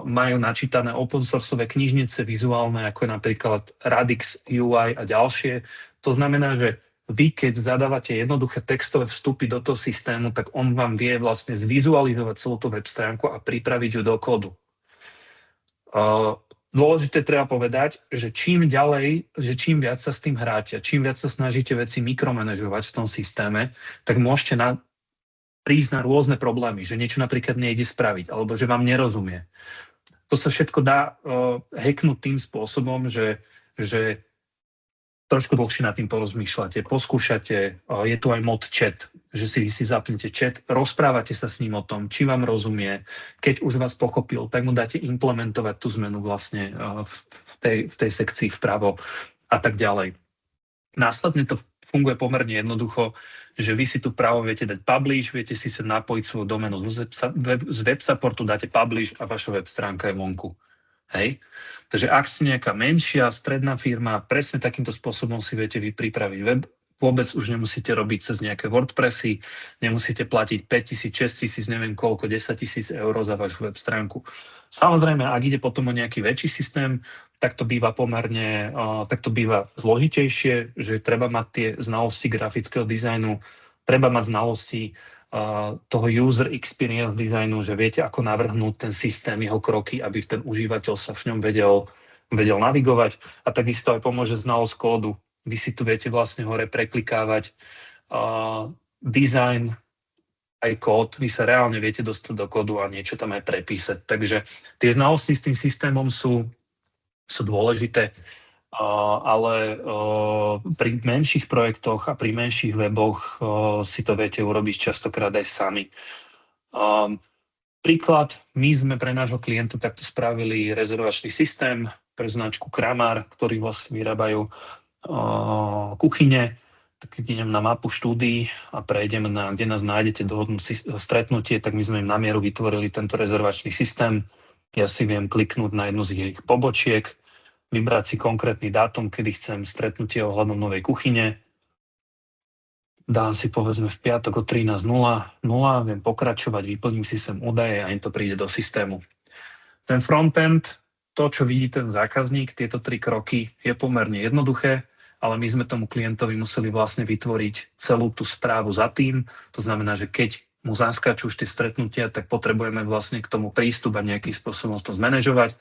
majú načítané open sourceové knižnice vizuálne, ako je napríklad Radix UI a ďalšie. To znamená, že vy, keď zadávate jednoduché textové vstupy do toho systému, tak on vám vie vlastne zvizualizovať celú tú web stránku a pripraviť ju do kódu. Dôležité treba povedať, že čím ďalej, že čím viac sa s tým hráte, čím viac sa snažíte veci mikromanažovať v tom systéme, tak môžete prísť na rôzne problémy, že niečo napríklad nejde spraviť, alebo že vám nerozumie. To sa všetko dá hacknúť tým spôsobom, že že trošku dlhšie nad tým porozmýšľate, poskúšate, je tu aj mod chat, že si zapnete chat, rozprávate sa s ním o tom, či vám rozumie, keď už vás pochopil, tak mu dáte implementovať tú zmenu vlastne v tej sekcii vpravo a tak ďalej. Následne to funguje pomerne jednoducho, že vy si tu vpravo viete dať publish, viete si sa napojiť svoju doménu z web supportu, dáte publish a vaša web stránka je vonku. Hej. Takže ak ste nejaká menšia, stredná firma, presne takýmto spôsobom si viete vy pripraviť web. Vôbec už nemusíte robiť cez nejaké WordPressy, nemusíte platiť 5 000, 6 000, neviem koľko, 10 000 eur za vašu web stránku. Samozrejme, ak ide potom o nejaký väčší systém, tak to býva zložitejšie, že treba mať tie znalosti grafického dizajnu, treba mať znalosti toho user experience designu, že viete, ako navrhnúť ten systém, jeho kroky, aby ten užívateľ sa v ňom vedel navigovať. A takisto aj pomôže znalosť kódu. Vy si tu viete vlastne hore preklikávať design, aj kód. Vy sa reálne viete dostať do kódu a niečo tam aj prepísať. Takže tie znalosti s tým systémom sú dôležité. Ale pri menších projektoch a pri menších weboch si to viete urobiť častokrát aj sami. Príklad, my sme pre nášho klientu takto spravili rezervačný systém pre značku Kramar, ktorí vlastne vyrábajú kuchyne. Tak keď idem na mapu štúdií a prejdem kde nás nájdete dohodnú stretnutie, tak my sme im na mieru vytvorili tento rezervačný systém. Ja si viem kliknúť na jednu z ich pobočiek, vybrať si konkrétny dátum, kedy chcem stretnutie ohľadom novej kuchyne. Dám si povedzme v piatok o 13:00, viem pokračovať, vyplním si sem údaje a im to príde do systému. Ten frontend, to, čo vidí ten zákazník, tieto 3 kroky, je pomerne jednoduché, ale my sme tomu klientovi museli vlastne vytvoriť celú tú správu za tým. To znamená, že keď mu zaskáču už tie stretnutia, tak potrebujeme vlastne k tomu prístup a nejakým spôsobom to zmanéžovať.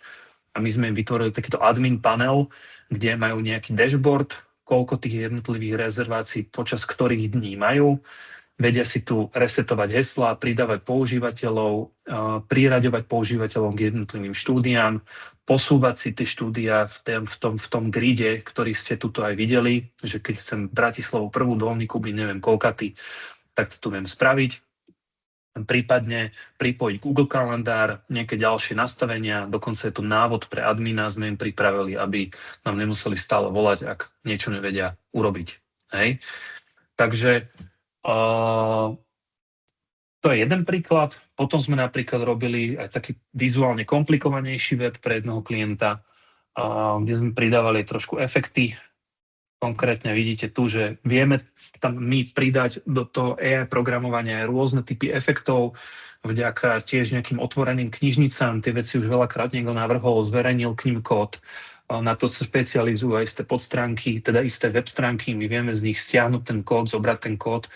A my sme im vytvorili takýto admin panel, kde majú nejaký dashboard, koľko tých jednotlivých rezervácií počas ktorých dní majú. Vedia si tu resetovať heslá, pridávať používateľov, priraďovať používateľov k jednotlivým štúdiám, posúvať si tie štúdia v tom gride, ktorý ste tuto aj videli, že keď chcem Bratislavu prvú Dolný Kubín, neviem koľkatý, tak to tu viem spraviť. Prípadne pripojiť Google kalendár, nejaké ďalšie nastavenia, dokonca je tu návod pre admina, sme im pripravili, aby nám nemuseli stále volať, ak niečo nevedia urobiť. Hej? Takže to je jeden príklad. Potom sme napríklad robili aj taký vizuálne komplikovanejší web pre jednoho klienta, kde sme pridávali trošku efekty. Konkrétne vidíte tu, že vieme tam my pridať do toho AI programovania rôzne typy efektov, vďaka tiež nejakým otvoreným knižnicám. Tie veci už veľakrát niekto navrhol, zverejnil k ním kód. Na to sa špecializujú aj isté podstránky, teda isté web stránky. My vieme z nich stiahnuť ten kód, zobrať ten kód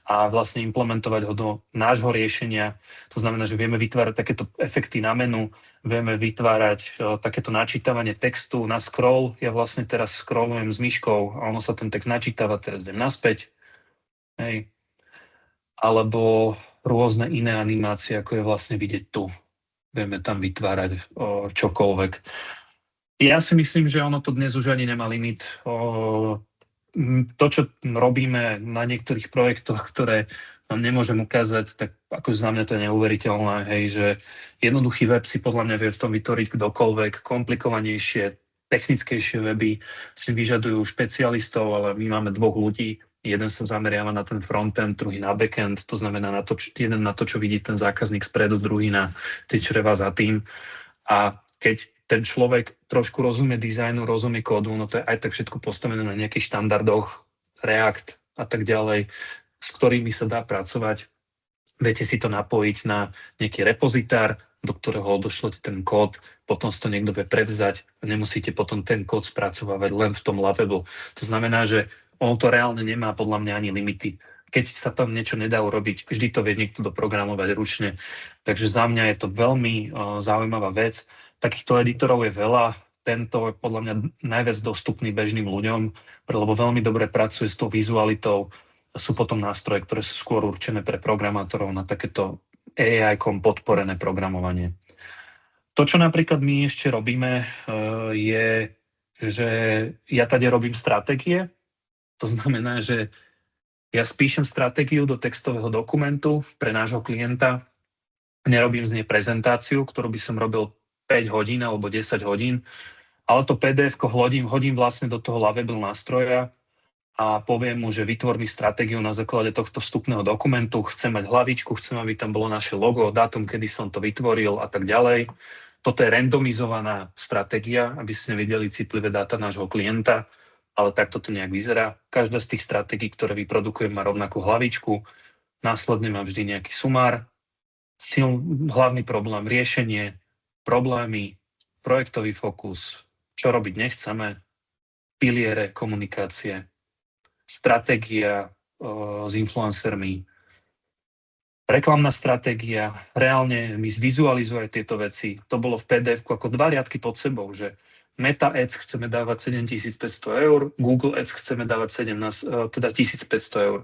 a vlastne implementovať ho do nášho riešenia. To znamená, že vieme vytvárať takéto efekty na menu, vieme vytvárať takéto načítavanie textu na scroll. Ja vlastne teraz scrollujem s myškou a ono sa ten text načítava, teraz idem naspäť. Hej. Alebo rôzne iné animácie, ako je vlastne vidieť tu. Vieme tam vytvárať čokoľvek. Ja si myslím, že ono to dnes už ani nemá limit. To, čo robíme na niektorých projektoch, ktoré vám nemôžem ukázať, tak ako za mňa to je neuveriteľné, hej, že jednoduchý web si podľa mňa vie v tom vytvoriť kdokoľvek, komplikovanejšie, technickejšie weby si vyžadujú špecialistov, ale my máme 2 ľudí, jeden sa zameriava na ten frontend, druhý na backend, to znamená jeden na to, čo vidí ten zákazník spredu, druhý na tie čreva za tým. A keď ten človek trošku rozumie dizajnu, rozumie kódu, no to je aj tak všetko postavené na nejakých štandardoch, React a tak ďalej, s ktorými sa dá pracovať. Viete si to napojiť na nejaký repozitár, do ktorého odošlete ten kód, potom si to niekto vie prevzať a nemusíte potom ten kód spracovávať len v tom Lovable. To znamená, že ono to reálne nemá podľa mňa ani limity. Keď sa tam niečo nedá urobiť, vždy to vie niekto doprogramovať ručne. Takže za mňa je to veľmi zaujímavá vec. Takýchto editorov je veľa. Tento je podľa mňa najviac dostupný bežným ľuďom, lebo veľmi dobre pracuje s tou vizualitou. Sú potom nástroje, ktoré sú skôr určené pre programátorov na takéto AI-kom podporené programovanie. To, čo napríklad my ešte robíme, je, že ja tady robím stratégie. To znamená, že ja spíšem stratégiu do textového dokumentu pre nášho klienta. Nerobím z nej prezentáciu, ktorú by som robil 5 hodín alebo 10 hodín, ale to PDF-ko hodím vlastne do toho Lovable nástroja a poviem mu, že vytvor mi stratégiu na základe tohto vstupného dokumentu. Chcem mať hlavičku, chcem, aby tam bolo naše logo, dátum, kedy som to vytvoril a tak ďalej. Toto je randomizovaná stratégia, aby ste videli citlivé dáta nášho klienta, ale takto to nejak vyzerá. Každá z tých stratégií, ktoré vyprodukujem, má rovnakú hlavičku. Následne má vždy nejaký sumár, hlavný problém, riešenie, problémy, projektový fokus, čo robiť nechceme, piliere komunikácie, stratégia s influencermi, reklamná stratégia, reálne mi zvizualizuje tieto veci. To bolo v PDF-ku ako 2 riadky pod sebou, že Meta Ads chceme dávať 7 500 eur, Google Ads chceme dávať 1 500 eur.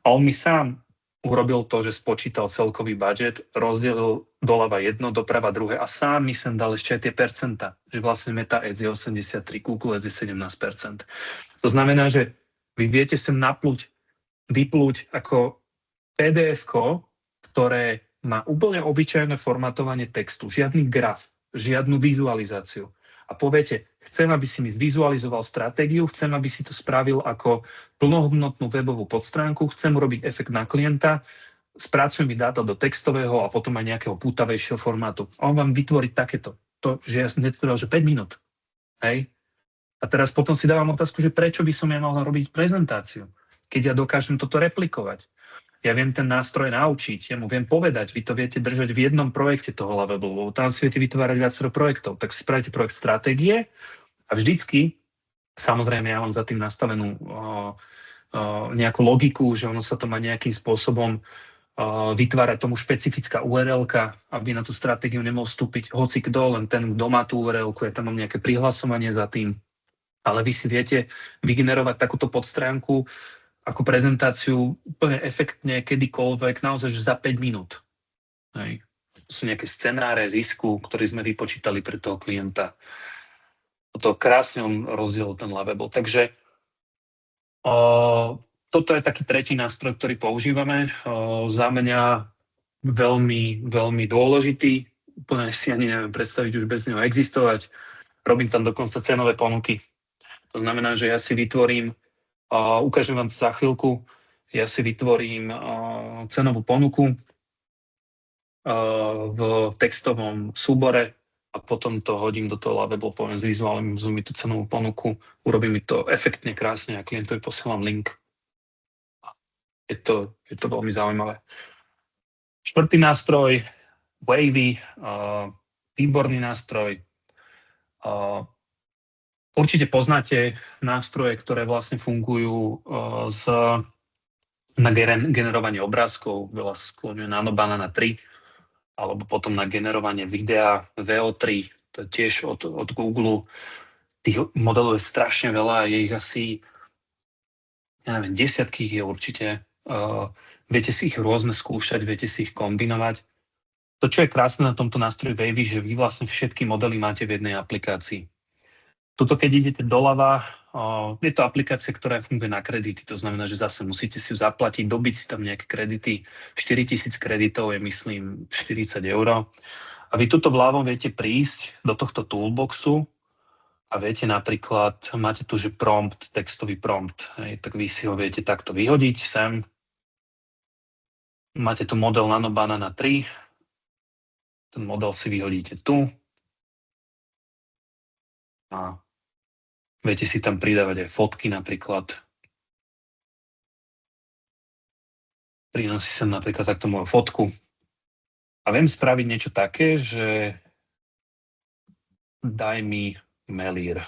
A on mi sám urobil to, že spočítal celkový budget, rozdelil doľava jedno, doprava druhé a sám mi sem dal ešte aj tie percenta, že vlastne Meta Ads je 83, Google Ads je 17%. To znamená, že vy viete sem vyplúť ako PDF-ko, ktoré má úplne obyčajné formatovanie textu, žiadny graf, žiadnu vizualizáciu. A poviete, chcem, aby si mi zvizualizoval stratégiu, chcem, aby si to spravil ako plnohodnotnú webovú podstránku, chcem urobiť efekt na klienta, spracuj mi dáta do textového a potom aj nejakého pútavejšieho formátu. A on vám vytvorí takéto. To, že ja som netvrdil, že 5 minút. Hej? A teraz potom si dávam otázku, že prečo by som ja mal robiť prezentáciu, keď ja dokážem toto replikovať. Ja viem ten nástroj naučiť, ja mu viem povedať, vy to viete držať v jednom projekte toho Lovable, tam si viete vytvárať viacero projektov, tak si spravíte projekt stratégie a vždycky, samozrejme ja mám za tým nastavenú nejakú logiku, že ono sa to má nejakým spôsobom vytvárať tomu špecifická URL-ka, aby na tú stratégiu nemohol vstúpiť hoci kto, len ten, kto má tú URL-ku, ja tam mám nejaké prihlasovanie za tým, ale vy si viete vygenerovať takúto podstránku ako prezentáciu úplne efektne, kedykoľvek, naozaj, že za 5 minút. Hej. To sú nejaké scenáre zisku, ktoré sme vypočítali pre toho klienta. Toto krásne on rozdielil ten Lovable. Takže toto je taký tretí nástroj, ktorý používame. Za mňa veľmi, veľmi dôležitý. Úplne si ani neviem predstaviť už bez neho existovať. Robím tam dokonca cenové ponuky. To znamená, že ja si vytvorím ukážem vám to za chvíľku. Ja si vytvorím cenovú ponuku v textovom súbore a potom to hodím do toho Lovable, poviem, zvizualizujem mi tú cenovú ponuku, urobím mi to efektne, krásne a klientovi posielam link. Je to veľmi zaujímavé. Štvrtý nástroj, Wavy, výborný nástroj. Určite poznáte nástroje, ktoré vlastne fungujú na generovanie obrázkov, veľa skloňuje Nanobanana 3, alebo potom na generovanie videa VO3, to je tiež od Google. Tých modelov je strašne veľa, je ich asi, ja neviem, desiatky ich je určite. Viete si ich rôzne skúšať, viete si ich kombinovať. To, čo je krásne na tomto nástroji Wavy, že vy vlastne všetky modely máte v jednej aplikácii. Tuto, keď idete doľava, je to aplikácia, ktorá funguje na kredity. To znamená, že zase musíte si ju zaplatiť, dobiť si tam nejaké kredity. 4000 kreditov je, myslím, 40 eur. A vy tuto vľavo viete prísť do tohto toolboxu a viete napríklad, máte tu, že prompt, textový prompt. Hej, tak vy si ho viete takto vyhodiť sem. Máte tu model Nanobanana 3. Ten model si vyhodíte tu. A viete si tam pridávať aj fotky napríklad. Pridám si sem napríklad takto moju fotku. A viem spraviť niečo také, že daj mi melír.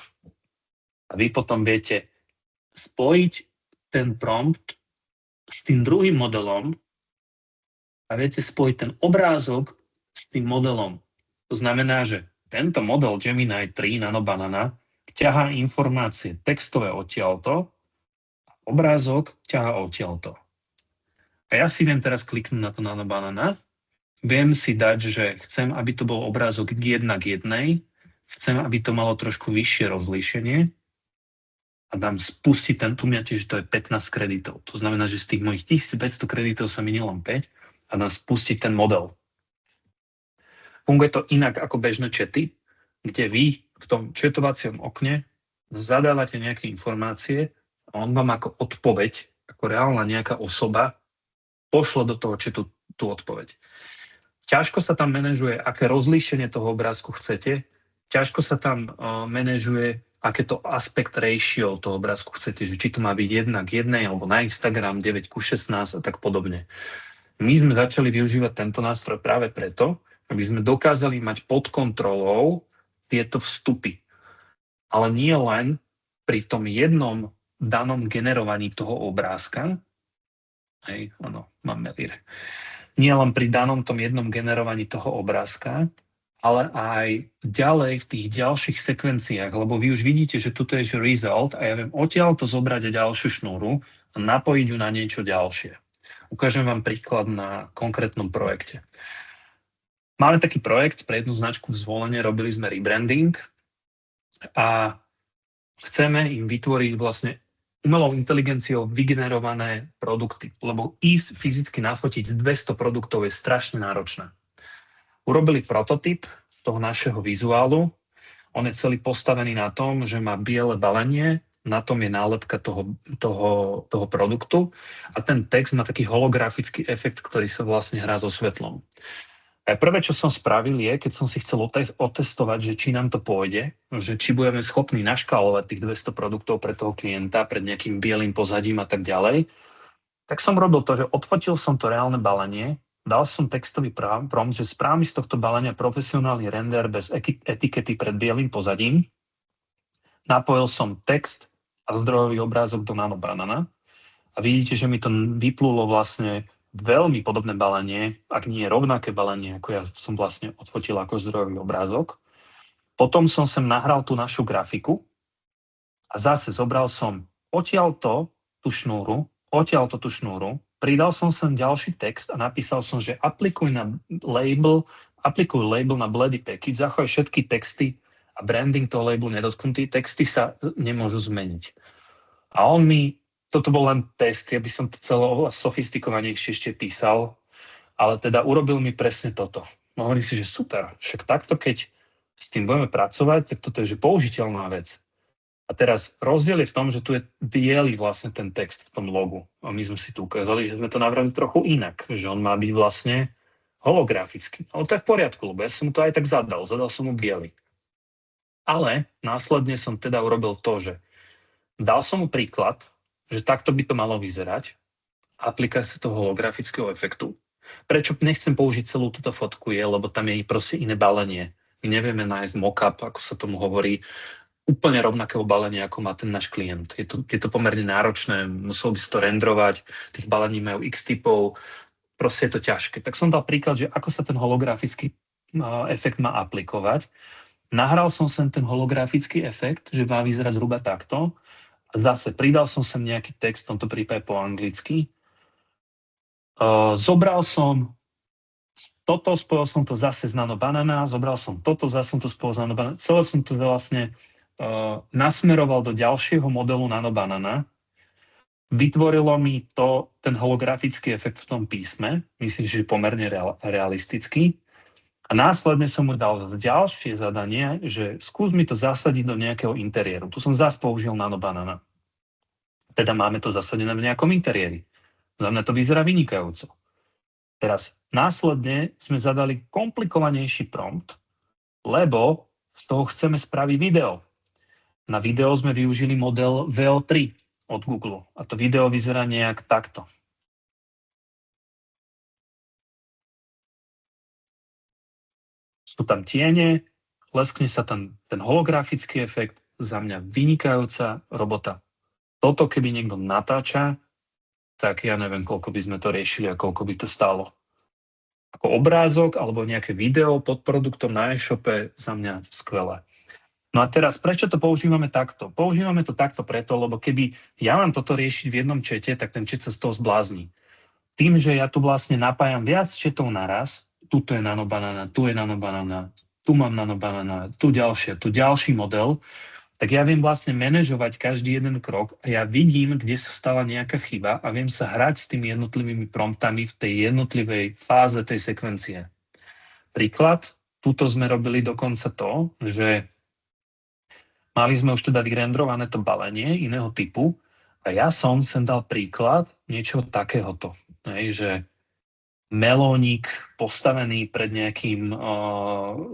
A vy potom viete spojiť ten prompt s tým druhým modelom a viete spojiť ten obrázok s tým modelom. To znamená, že tento model Gemini 3 Nanobanana ťahá informácie textové odtiaľto a obrázok ťahá odtiaľto. A ja si viem teraz kliknúť na to Nanobanana, viem si dať, že chcem, aby to bol obrázok 1:1, chcem, aby to malo trošku vyššie rozlíšenie a dám spustiť tu mi že to je 15 kreditov. To znamená, že z tých mojich 1500 kreditov sa minie len 5 a dám spustiť ten model. Funguje to inak ako bežné chaty, kde vy v tom chatovacom okne zadávate nejaké informácie a on vám ako odpoveď, ako reálna nejaká osoba, pošle do toho chatu tú odpoveď. Ťažko sa tam manažuje, aké rozlíšenie toho obrázku chcete, ťažko sa tam manažuje, aké to aspect ratio toho obrázku chcete, že či to má byť 1:1 alebo na Instagram 9:16 a tak podobne. My sme začali využívať tento nástroj práve preto, aby sme dokázali mať pod kontrolou tieto vstupy. Ale nie len pri tom jednom danom generovaní toho obrázka, mám melír. Nie len pri danom tom jednom generovaní toho obrázka, ale aj ďalej v tých ďalších sekvenciách, lebo vy už vidíte, že tuto je že result a ja viem odtiaľ to zobrať ďalšiu šnúru a napojiť ju na niečo ďalšie. Ukážem vám príklad na konkrétnom projekte. Máme taký projekt pre jednu značku v Zvolene, robili sme rebranding a chceme im vytvoriť vlastne umelou inteligenciou vygenerované produkty, lebo ísť fyzicky nafotiť 200 produktov je strašne náročné. Urobili prototyp toho našeho vizuálu, on je celý postavený na tom, že má biele balenie, na tom je nálepka toho produktu a ten text má taký holografický efekt, ktorý sa vlastne hrá so svetlom. A prvé, čo som spravil je, keď som si chcel otestovať, že či nám to pôjde, že či budeme schopní naškálovať tých 200 produktov pre toho klienta pred nejakým bielým pozadím a tak ďalej, tak som robil to, že odfotil som to reálne balenie, dal som textový prompt, že správ mi z tohto balenia profesionálny render bez etikety pred bielým pozadím, napojil som text a zdrojový obrázok do Nanobanana a vidíte, že mi to vyplulo vlastne veľmi podobné balenie, ak nie rovnaké balenie, ako ja som vlastne odfotil ako zdrojový obrázok. Potom som sem nahral tú našu grafiku a zase zobral som odtiaľto tú šnúru, pridal som sem ďalší text a napísal som, že aplikuj label na bledý package, zachovaj všetky texty a branding toho labelu nedotknutý, texty sa nemôžu zmeniť. A on mi toto bol len test, ja by som to celé oveľa sofistikovanejšie ešte písal, ale teda urobil mi presne toto. Hovorím si, že super, však takto keď s tým budeme pracovať, tak toto je že použiteľná vec. A teraz rozdiel je v tom, že tu je biely vlastne ten text v tom logu. A my sme si tu ukázali, že sme to navrali trochu inak, že on má byť vlastne holografický. Ale to je v poriadku, lebo ja som mu to aj tak zadal som mu biely. Ale následne som teda urobil to, že dal som mu príklad, že takto by to malo vyzerať, aplikácia toho holografického efektu. Prečo nechcem použiť celú túto fotku je, lebo tam je proste iné balenie. My nevieme nájsť mock-up, ako sa tomu hovorí, úplne rovnakého balenia, ako má ten náš klient. Je to pomerne náročné, musel by sa to rendrovať, tých balení majú x typov, proste je to ťažké. Tak som dal príklad, že ako sa ten holografický efekt má aplikovať. Nahral som sem ten holografický efekt, že má vyzerať zhruba takto. A zase pridal som sem nejaký text, v tomto prípade po anglicky. Zobral som toto, spojil som to zase z Nanobanana, zobral som toto, zase som to spojil z Nanobanana. Celé som to vlastne nasmeroval do ďalšieho modelu Nanobanana. Vytvorilo mi to ten holografický efekt v tom písme. Myslím, že je pomerne realistický. A následne som mu dal ďalšie zadanie, že skús mi to zasadiť do nejakého interiéru. Tu som zase použil Nanobanana. Teda máme to zasadené v nejakom interiéri. Za mňa to vyzerá vynikajúco. Teraz následne sme zadali komplikovanejší prompt, lebo z toho chceme spraviť video. Na video sme využili model VO3 od Google. A to video vyzerá nejak takto. Sú tam tiene, leskne sa tam ten holografický efekt, za mňa vynikajúca robota. Toto keby niekto natáča, tak ja neviem, koľko by sme to riešili a koľko by to stálo. Ako obrázok alebo nejaké video pod produktom na e-shope, za mňa skvelé. No a teraz, prečo to používame takto? Používame to takto preto, lebo keby ja mám toto riešiť v jednom čete, tak ten čet sa z toho zblázni. Tým, že ja tu vlastne napájam viac četov naraz, tuto je Nanobanana, tu je Nanobanana, tu mám nanobanana, tu ďalší model, tak ja viem vlastne manažovať každý jeden krok a ja vidím, kde sa stala nejaká chyba a viem sa hrať s tými jednotlivými promptami v tej jednotlivej fáze tej sekvencie. Príklad, tuto sme robili dokonca to, že mali sme už teda vyrendrované to balenie iného typu a ja som sem dal príklad niečo takéhoto, že melónik postavený pred nejakým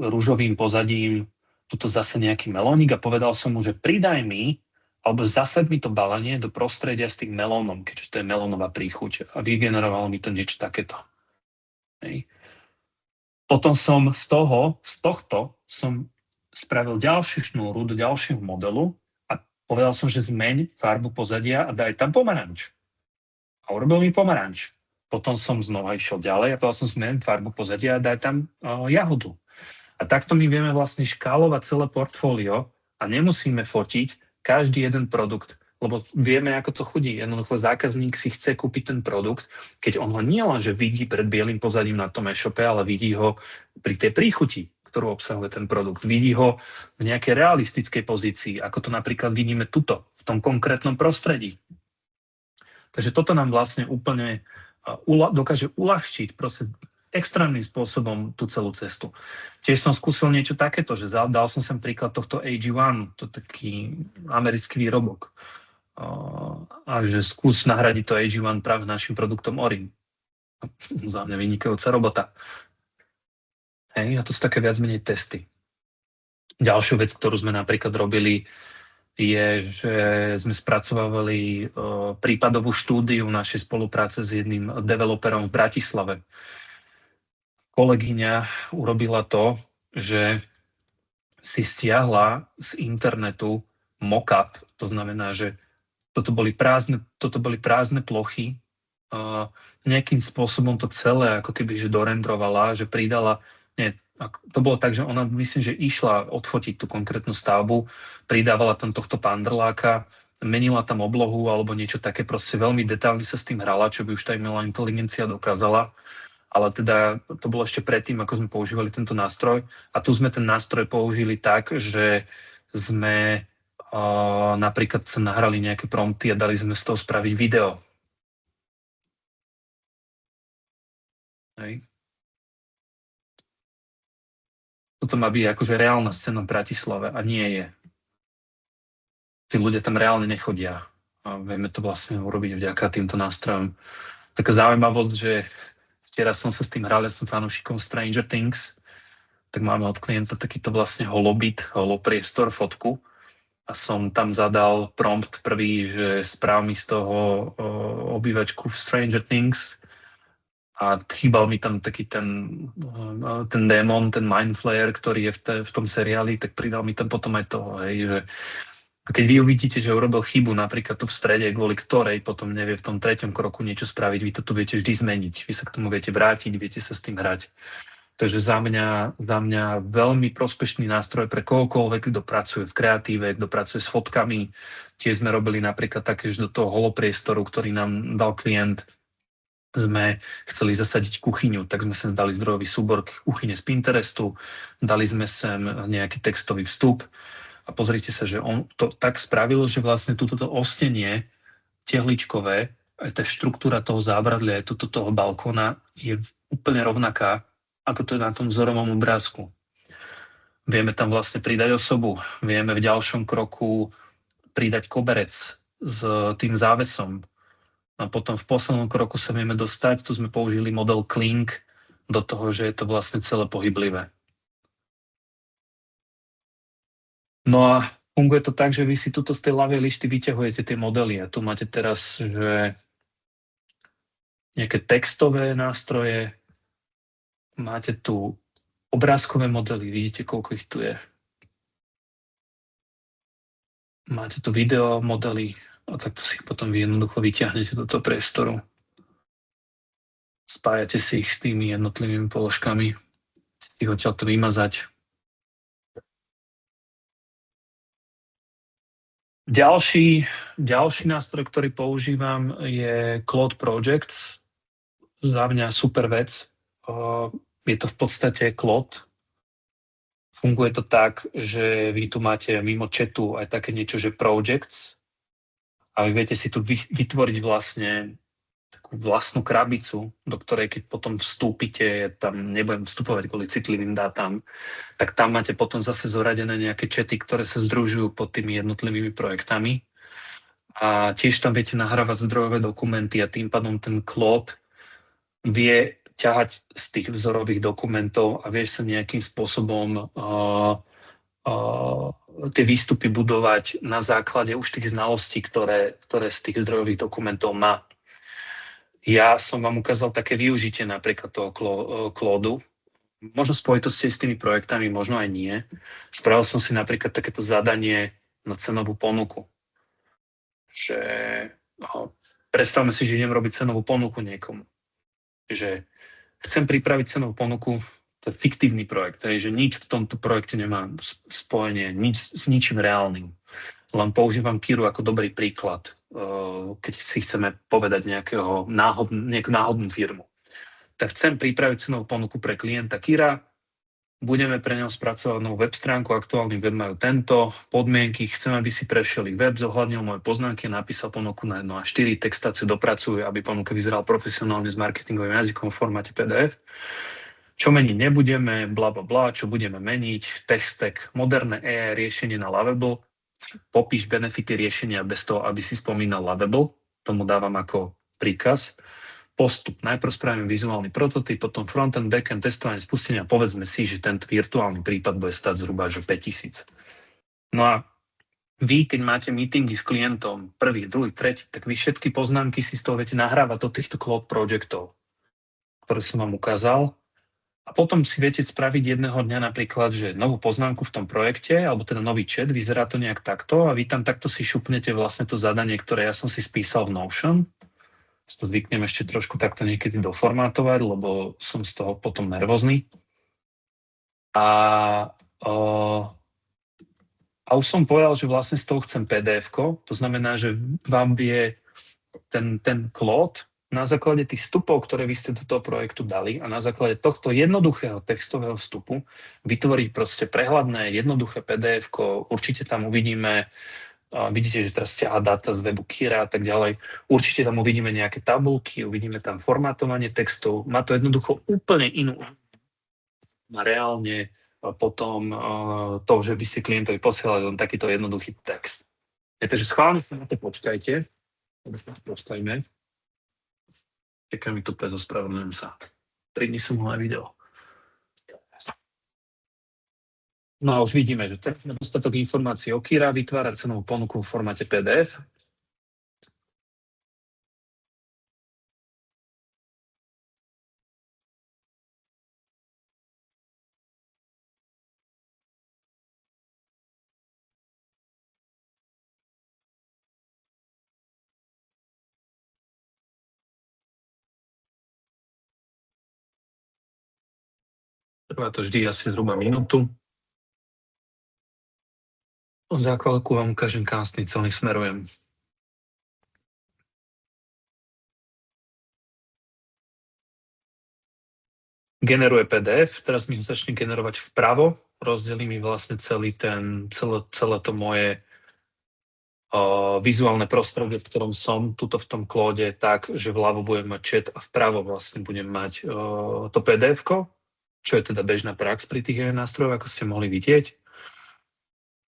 ružovým pozadím, tuto zase nejaký melónik a povedal som mu, že pridaj mi, alebo zasaď mi to balenie do prostredia s tým melónom, keďže to je melónová príchuť a vygenerovalo mi to niečo takéto. Hej. Potom som z tohto som spravil ďalšiu šnúru do ďalšieho modelu a povedal som, že zmeň farbu pozadia a daj tam pomaranč. A urobil mi pomaranč. Potom som znova išiel ďalej a povedal som zmeň farbu pozadia a daj tam jahodu. A takto my vieme vlastne škálovať celé portfólio a nemusíme fotiť každý jeden produkt, lebo vieme, ako to chodí. Jednoducho zákazník si chce kúpiť ten produkt, keď on ho nie len, že vidí pred bielým pozadím na tom e-shope, ale vidí ho pri tej príchuti, ktorú obsahuje ten produkt. Vidí ho v nejakej realistickej pozícii, ako to napríklad vidíme tuto, v tom konkrétnom prostredí. Takže toto nám vlastne úplne dokáže uľahčiť proste extrémnym spôsobom tú celú cestu. Tiež som skúsil niečo takéto, že dal som sem príklad tohto AG1, to taký americký výrobok. A že skús nahradiť to AG1 práve našim produktom Orin. Za mňa vynikajúca robota. Hej, a to sú také viac menej testy. Ďalšiu vec, ktorú sme napríklad robili, je, že sme spracovávali prípadovú štúdiu našej spolupráce s jedným developerom v Bratislave. Kolegyňa urobila to, že si stiahla z internetu mock-up, to znamená, že toto boli prázdne plochy, nejakým spôsobom to celé ako keby že dorendrovala, že pridala, to bolo tak, že ona myslím, že išla odfotiť tú konkrétnu stavbu, pridávala tam tohto pandrláka, menila tam oblohu alebo niečo také, proste veľmi detailne sa s tým hrala, čo by už tá umelá inteligencia dokázala. Ale teda to bolo ešte predtým, ako sme používali tento nástroj. A tu sme ten nástroj použili tak, že sme napríklad sa nahrali nejaké prompty a dali sme z toho spraviť video. Hej. Toto má byť akože reálna scéna v Bratislave a nie je. Tí ľudia tam reálne nechodia. A vieme to vlastne urobiť vďaka týmto nástrojom. Taká zaujímavosť, že včera som sa s tým hral, ja som fanúšikom Stranger Things, tak máme od klienta takýto vlastne holopriestor, fotku a som tam zadal prompt prvý, že správ mi z toho obývačku v Stranger Things a chýbal mi tam taký ten démon, ten Mind Flayer, ktorý je v tom seriáli, tak pridal mi tam potom aj toho, hej, že a keď vy uvidíte, že urobil chybu napríklad tu v strede, kvôli ktorej potom nevie v tom treťom kroku niečo spraviť, vy to tu viete vždy zmeniť. Vy sa k tomu viete vrátiť, viete sa s tým hrať. Takže za mňa veľmi prospešný nástroj pre kohokoľvek, kto pracuje v kreatíve, kto pracuje s fotkami. Tiež sme robili napríklad také, že do toho holopriestoru, ktorý nám dal klient, sme chceli zasadiť kuchyňu, tak sme sem dali zdrojový súbor kuchyne z Pinterestu, dali sme sem nejaký textový vstup. A pozrite sa, že on to tak spravil, že vlastne toto ostenie tehličkové, aj tá štruktúra toho zábradlia, aj toho balkóna je úplne rovnaká, ako to je na tom vzorovom obrázku. Vieme tam vlastne pridať osobu, vieme v ďalšom kroku pridať koberec s tým závesom. A potom v poslednom kroku sa vieme dostať, tu sme použili model Kling do toho, že je to vlastne celé pohyblivé. No a funguje to tak, že vy si tuto z tej ľavej lišty vyťahujete tie modely a tu máte teraz že nejaké textové nástroje, máte tu obrázkové modely, vidíte, koľko ich tu je. Máte tu video modely a takto si ich potom vy jednoducho vyťahnete do toho priestoru. Spájate si ich s tými jednotlivými položkami, si ich odtiaľ to vymazať. Ďalší nástroj, ktorý používam, je Claude Projects. Za mňa super vec. Je to v podstate Claude Funguje to tak, že vy tu máte mimo chatu aj také niečo, že projects, a vy viete si tu vytvoriť vlastne takú vlastnú krabicu, do ktorej keď potom vstúpite, tam nebudem vstupovať kvôli citlivým dátam, tak tam máte potom zase zoradené nejaké chaty, ktoré sa združujú pod tými jednotlivými projektami. A tiež tam viete nahrávať zdrojové dokumenty a tým pádom ten Claude vie ťahať z tých vzorových dokumentov a vie sa nejakým spôsobom tie výstupy budovať na základe už tých znalostí, ktoré z tých zdrojových dokumentov má. Ja som vám ukázal také využitie napríklad toho Claudu. Možno spojitosti s tými projektami, možno aj nie. Spravil som si napríklad takéto zadanie na cenovú ponuku. Že predstavme si, že idem robiť cenovú ponuku niekomu. Že chcem pripraviť cenovú ponuku, to je fiktívny projekt, že nič v tomto projekte nemá spojenie s ničím reálnym. Len používam Kiru ako dobrý príklad, keď si chceme povedať nejakú náhodnú firmu. Tak chcem pripraviť cenovú ponuku pre klienta Kira, budeme pre neho spracovať novú web stránku, aktuálny web majú tento, podmienky, chcem, aby si prešiel ich web, zohľadnil moje poznámky, napísal ponuku na 1 až 4, textáciu dopracujú, aby ponuka vyzerala profesionálne s marketingovým jazykom v formáte PDF. Čo meniť nebudeme, bla bla bla, čo budeme meniť, text stack, moderné AI riešenie na Lovable, popíš benefity riešenia bez toho, aby si spomínal Lovable, tomu dávam ako príkaz. Postup, najprv spravím vizuálny prototyp, potom frontend, backend, testovanie, spustenie a povedzme si, že tento virtuálny prípad bude stať zhruba 5000. No a vy, keď máte meetingy s klientom, prvý, druhý, tretí, tak vy všetky poznámky si z toho viete nahrávať do týchto cloud projektov, ktoré som vám ukázal. A potom si viete spraviť jedného dňa napríklad, že novú poznámku v tom projekte, alebo teda nový chat, vyzerá to nejak takto a vy tam takto si šupnete vlastne to zadanie, ktoré ja som si spísal v Notion. To zvyknem ešte trošku takto niekedy doformátovať, lebo som z toho potom nervózny. A už som povedal, že vlastne z toho chcem PDF-ko, to znamená, že vám vie ten Claude na základe tých vstupov, ktoré vy ste do toho projektu dali a na základe tohto jednoduchého textového vstupu vytvoriť proste prehľadné, jednoduché PDF-ko. Určite tam uvidíme, vidíte, že teraz ťahá dáta z webu Kira a tak ďalej. Určite tam uvidíme nejaké tabulky, uvidíme tam formátovanie textov. Má to jednoducho úplne inú. Má reálne potom to, že by si klientovi posielali len takýto jednoduchý text. Takže schválne sa na to počkajte. Počkajme. Čaká mi tu pes, ospravedlňujem sa. 3 dní som ho nevidel. No a už vidíme, že teraz máme dostatok informácií o Kira, vytvára cenovú ponuku v formáte PDF. Trvá to vždy asi zhruba minútu. Od základku vám ukážem, kam s tým celý smerujem. Generuje PDF, teraz mi ho začne generovať vpravo, rozdelí mi vlastne celé to moje vizuálne prostredie, v ktorom som, tuto v tom Claude, tak, že vľavo budem mať chat a vpravo vlastne budem mať to PDF-ko, čo je teda bežná prax pri tých nástrojoch, ako ste mohli vidieť.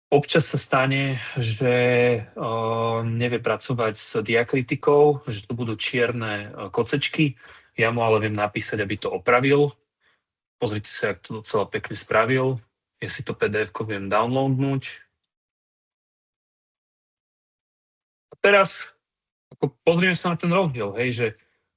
Občas sa stane, že nevie pracovať s diakritikou, že tu budú čierne kocečky. Ja mu ale viem napísať, aby to opravil. Pozrite sa, jak to docela pekne spravil. Ja si to PDF-ko viem downloadnúť. A teraz pozrieme sa na ten rozdiel, hej, že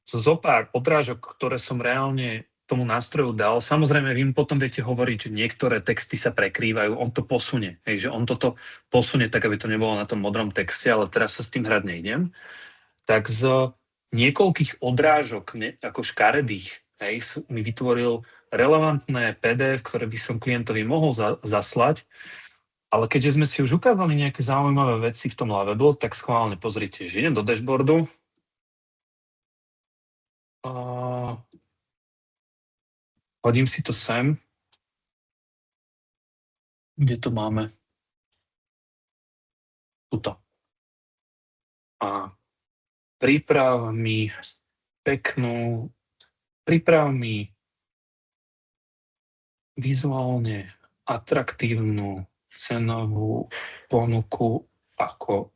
zo pár odrážok, ktoré som reálne tomu nástroju dal. Samozrejme, vy potom viete hovoriť, že niektoré texty sa prekrývajú, on to posunie, hej, že on toto posunie tak, aby to nebolo na tom modrom texte, ale teraz sa s tým hrať nejdem. Tak z niekoľkých odrážok, ako škaredých, hej, mi vytvoril relevantné PDF, ktoré by som klientovi mohol zaslať, ale keďže sme si už ukázali nejaké zaujímavé veci v tom Lovable, tak schválne pozrite, že idem do dashboardu. Hodím si to sem. Kde to máme? Tuto. A priprav mi vizuálne atraktívnu cenovú ponuku ako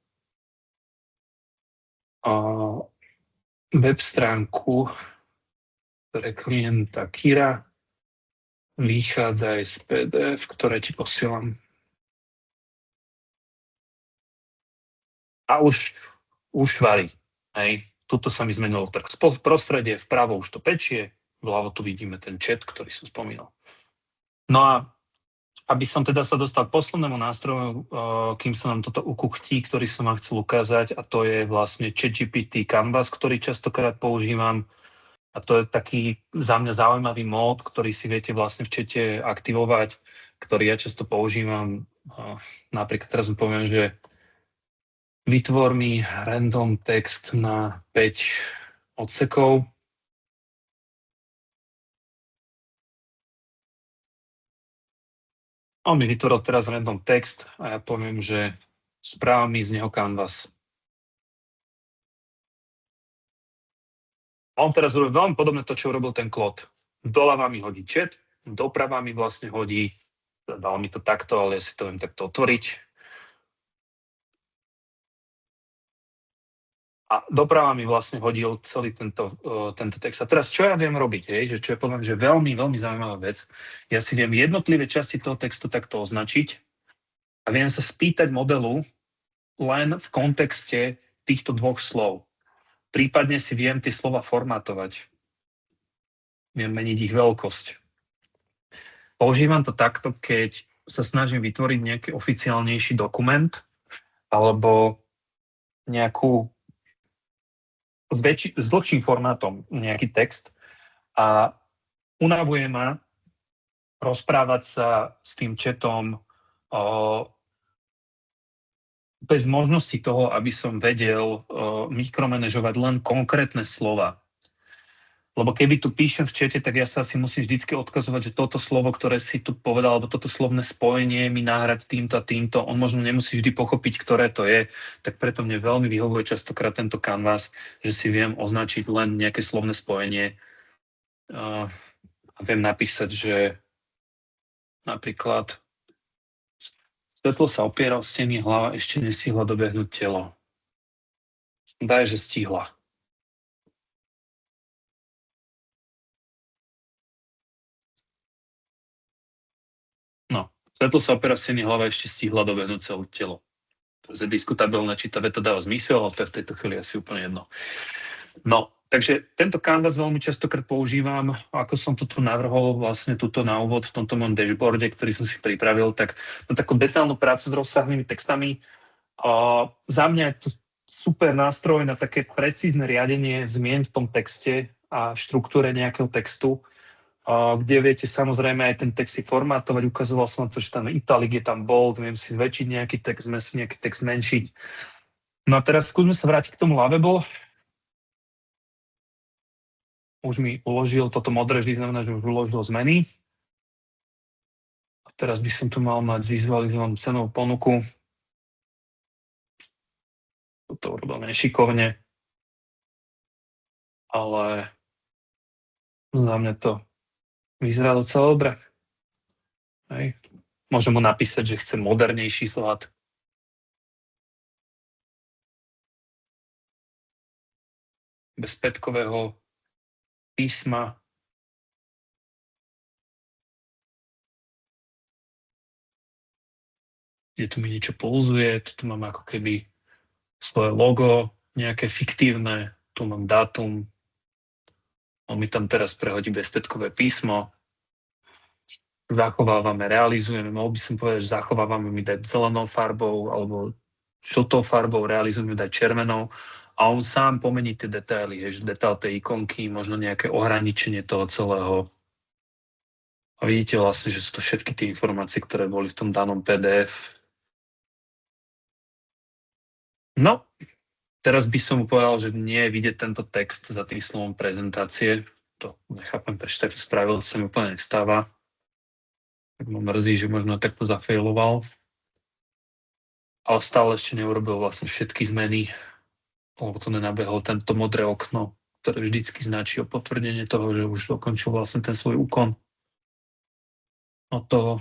web stránku pre klienta Kira. Vychádzaj z PDF, ktoré ti posielam. A už varí. Hej. Tuto sa mi zmenilo teraz prostredie, vpravo už to pečie, vľavo tu vidíme ten chat, ktorý som spomínal. No a aby som teda sa dostal k poslednému nástroju, kým sa nám toto ukuchtí, ktorý som vám chcel ukázať, a to je vlastne ChatGPT Canvas, ktorý častokrát používam. A to je taký za mňa zaujímavý mód, ktorý si viete vlastne v čete aktivovať, ktorý ja často používam. Napríklad teraz mi poviem, že vytvor mi random text na 5 odsekov. On mi vytvoril teraz random text a ja poviem, že správ mi z neho Canvas. A on teraz robí veľmi podobné to, čo urobil ten Claude. Doľava mi hodí chat, doprava mi vlastne hodí, dal mi to takto, ale ja si to viem takto otvoriť. A doprava mi vlastne hodil celý tento text. A teraz, čo ja viem robiť, že čo je podľa mňa veľmi, veľmi zaujímavá vec, ja si viem jednotlivé časti toho textu takto označiť a viem sa spýtať modelu len v kontexte týchto dvoch slov. Prípadne si viem tie slova formátovať. Viem meniť ich veľkosť. Používam to takto, keď sa snažím vytvoriť nejaký oficiálnejší dokument alebo nejakú s dlhším formátom nejaký text a unavuje ma rozprávať sa s tým chatom bez možnosti toho, aby som vedel mikromanažovať len konkrétne slova. Lebo keby tu píšem v čete, tak ja sa asi musím vždycky odkazovať, že toto slovo, ktoré si tu povedal, alebo toto slovné spojenie mi nahrať týmto a týmto, on možno nemusí vždy pochopiť, ktoré to je, tak preto mne veľmi vyhovuje častokrát tento Canvas, že si viem označiť len nejaké slovné spojenie a viem napísať, že napríklad svetlo sa opiera o steny, hlava ešte nestihla dobehnúť telo. Daj, že stihla. No, svetlo sa opiera o steny, hlava ešte stihla dobehnúť celé telo. To je diskutabilné, či tá veta dáva zmysel, ale to je v tejto chvíli asi úplne jedno. No, takže tento Canvas veľmi častokrát používam, ako som to tu navrhol vlastne tuto na úvod v tomto mojom dashboarde, ktorý som si pripravil, tak na takú detailnú prácu s rozsahnými textami. Za mňa je to super nástroj na také precízne riadenie zmien v tom texte a štruktúre nejakého textu, kde viete samozrejme aj ten text si formátovať. Ukazoval som na to, že tam italic je tam bold, viem si zväčšiť nejaký text, viem si nejaký text zmenšiť. No a teraz skúsme sa vrátiť k tomu Lovable. Už mi uložil toto modré, vždy znamená, že už uložil zmeny. A teraz by som tu mal mať zvizualizovanú cenovú ponuku. Toto urobil nešikovne. Ale za mňa to vyzerá docela dobre. Hej. Môžem mu napísať, že chcem modernejší slad. Bez pätkového písma. Kde tu mi niečo pulzuje, tu mám ako keby svoje logo, nejaké fiktívne, tu mám dátum. On mi tam teraz prehodí bezpätkové písmo. Zachovávame, realizujeme, mohol by som povedať, že zachovávame mi dať zelenou farbou alebo žltou farbou, realizujeme dať červenou. A on sám pomení tie detaily, že detail tej ikonky, možno nejaké ohraničenie toho celého. A vidíte vlastne, že sú to všetky tie informácie, ktoré boli v tom danom PDF. No, teraz by som mu povedal, že nie je vidieť tento text za tým slovom prezentácie. To nechápem, prečo tak to spravil, to sa mi úplne nestáva. Tak ma mrzí, že možno takto zafailoval. Ale stále ešte neurobil vlastne všetky zmeny, lebo to nenabehol tento modré okno, ktoré vždycky značí o potvrdenie toho, že už dokončil vlastne ten svoj úkon. No to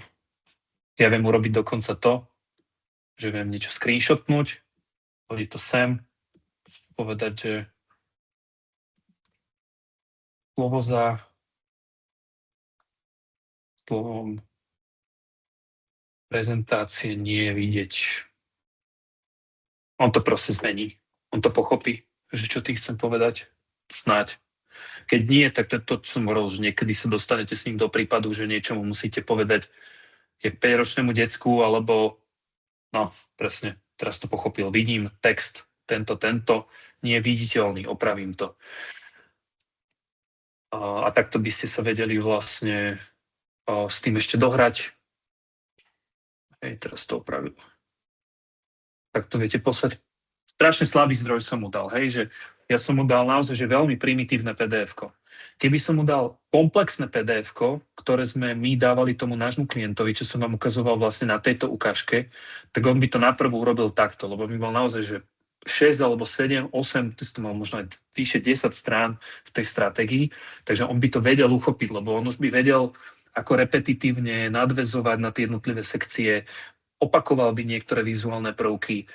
ja viem urobiť dokonca to, že viem niečo screenshotnúť, hodiť to sem, povedať, že slovo za slovom prezentácie nie je vidieť. On to proste zmení. On to pochopí, že čo tým chcem povedať. Snáď. Keď nie, tak to som hovoril, že niekedy sa dostanete s ním do prípadu, že niečomu musíte povedať jak 5-ročnému decku, alebo no, presne, teraz to pochopil. Vidím text, tento, nie je viditeľný, opravím to. A takto by ste sa vedeli vlastne s tým ešte dohrať. Hej, teraz to opravil. Tak to viete poslať. Strašne slabý zdroj som mu dal, hej, že ja som mu dal naozaj že veľmi primitívne PDF-ko. Keby som mu dal komplexné PDF-ko, ktoré sme my dávali tomu nášmu klientovi, čo som vám ukazoval vlastne na tejto ukážke, tak on by to naprvu urobil takto, lebo by mal naozaj, že 6 alebo 7, 8, to mal možno aj vyše 10 strán v tej stratégii, takže on by to vedel uchopiť, lebo on už by vedel, ako repetitívne nadväzovať na tie jednotlivé sekcie, opakoval by niektoré vizuálne prvky.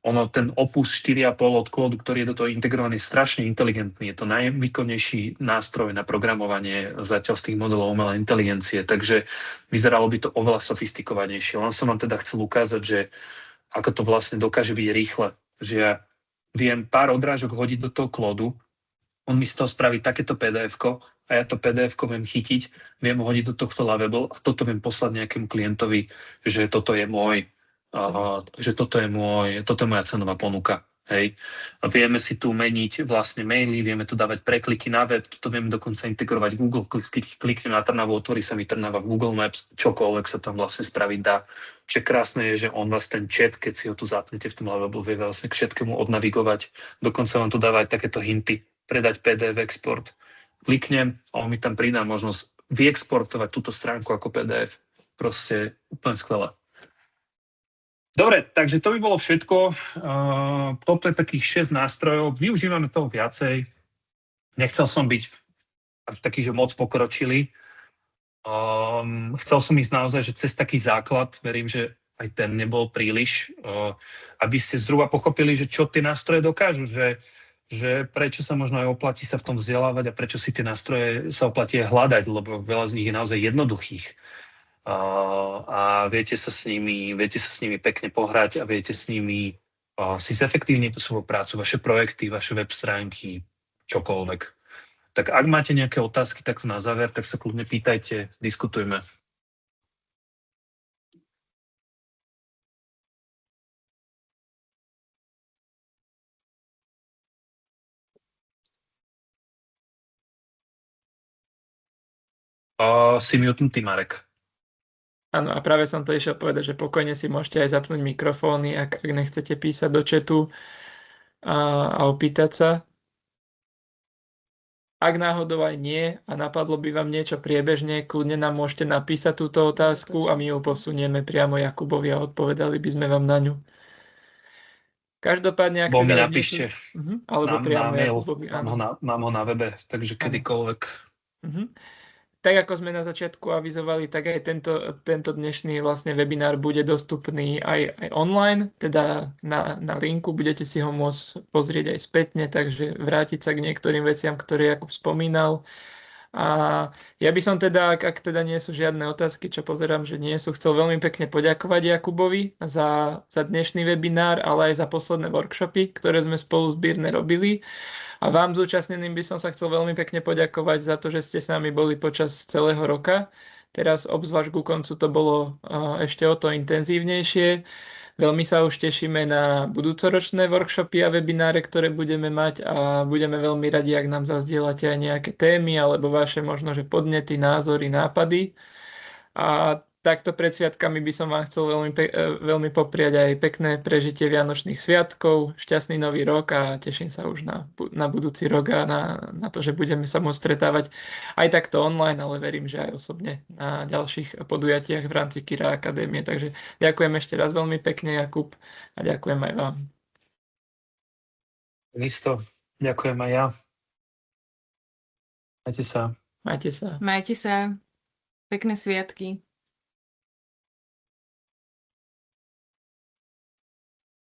Ten Opus 4.5 od Claude, ktorý je do toho integrovaný, je strašne inteligentný. Je to najvýkonnejší nástroj na programovanie zatiaľ z tých modelov umelej inteligencie, takže vyzeralo by to oveľa sofistikovanejšie. Len som vám teda chcel ukázať, že ako to vlastne dokáže byť rýchle. Že ja viem pár odrážok hodiť do toho Claude, on mi z toho spraví takéto PDF-ko a ja to PDF-ko viem chytiť, viem ho hodiť do tohto Lovable a toto viem poslať nejakému klientovi, že toto je môj, že toto je moja cenová ponuka. Hej. A vieme si tu meniť vlastne maily, vieme tu dávať prekliky na web, toto vieme dokonca integrovať Google, kliknem na Trnavu, otvorí sa mi Trnava v Google Maps, čokoľvek sa tam vlastne spraviť dá. Čiže krásne je, že on vás ten chat, keď si ho tu zapnete v tom Lovable, vie vlastne k všetkému odnavigovať, dokonca vám tu dáva aj takéto hinty, predať PDF export. Kliknem a on mi tam pridá možnosť vyexportovať túto stránku ako PDF. Proste úplne skvelé. Dobre, takže to by bolo všetko. Toto je takých 6 nástrojov. Využívame toho viacej. Nechcel som byť taký, že moc pokročili. Chcel som ísť naozaj, že cez taký základ, verím, že aj ten nebol príliš, aby ste zhruba pochopili, že čo tie nástroje dokážu, že prečo sa možno aj oplatí sa v tom vzdelávať a prečo si tie nástroje sa oplatí aj hľadať, lebo veľa z nich je naozaj jednoduchých. A viete sa s nimi pekne pohrať a viete s nimi si zefektívniť tú svoju prácu, vaše projekty, vaše web stránky, čokoľvek. Tak ak máte nejaké otázky takto na záver, tak sa kľudne pýtajte, diskutujme. Si mutnutý, Marek. Áno, a práve som to išiel povedať, že pokojne si môžete aj zapnúť mikrofóny, ak nechcete písať do chatu a opýtať sa. Ak náhodou aj nie a napadlo by vám niečo priebežne, kľudne nám môžete napísať túto otázku a my ju posunieme priamo Jakubovi a odpovedali by sme vám na ňu. Každopádne, ak Bo mi teda napíšte alebo priamo na mail, Jakubovi. mám ho na webe, takže kedykoľvek. Tak ako sme na začiatku avizovali, tak aj tento dnešný vlastne webinár bude dostupný aj online, teda na linku budete si ho môcť pozrieť aj spätne, takže vrátiť sa k niektorým veciam, ktoré Jakub spomínal. A ja by som teda, ak teda nie sú žiadne otázky, čo pozerám, že nie sú, chcel veľmi pekne poďakovať Jakubovi za dnešný webinár, ale aj za posledné workshopy, ktoré sme spolu s Birne robili. A vám zúčastneným by som sa chcel veľmi pekne poďakovať za to, že ste s nami boli počas celého roka. Teraz obzvlášť ku koncu to bolo ešte o to intenzívnejšie. Veľmi sa už tešíme na budúcoročné workshopy a webináre, ktoré budeme mať a budeme veľmi radi, ak nám zazdielate aj nejaké témy alebo vaše možno, že podnety, názory, nápady. A takto pred sviatkami by som vám chcel veľmi popriať aj pekné prežitie Vianočných sviatkov, šťastný nový rok a teším sa už na budúci rok a na to, že budeme sa môcť stretávať aj takto online, ale verím, že aj osobne na ďalších podujatiach v rámci Kira Akadémie. Takže ďakujem ešte raz veľmi pekne, Jakub, a ďakujem aj vám. Takisto. Ďakujem aj ja. Majte sa. Majte sa. Majte sa. Pekné sviatky.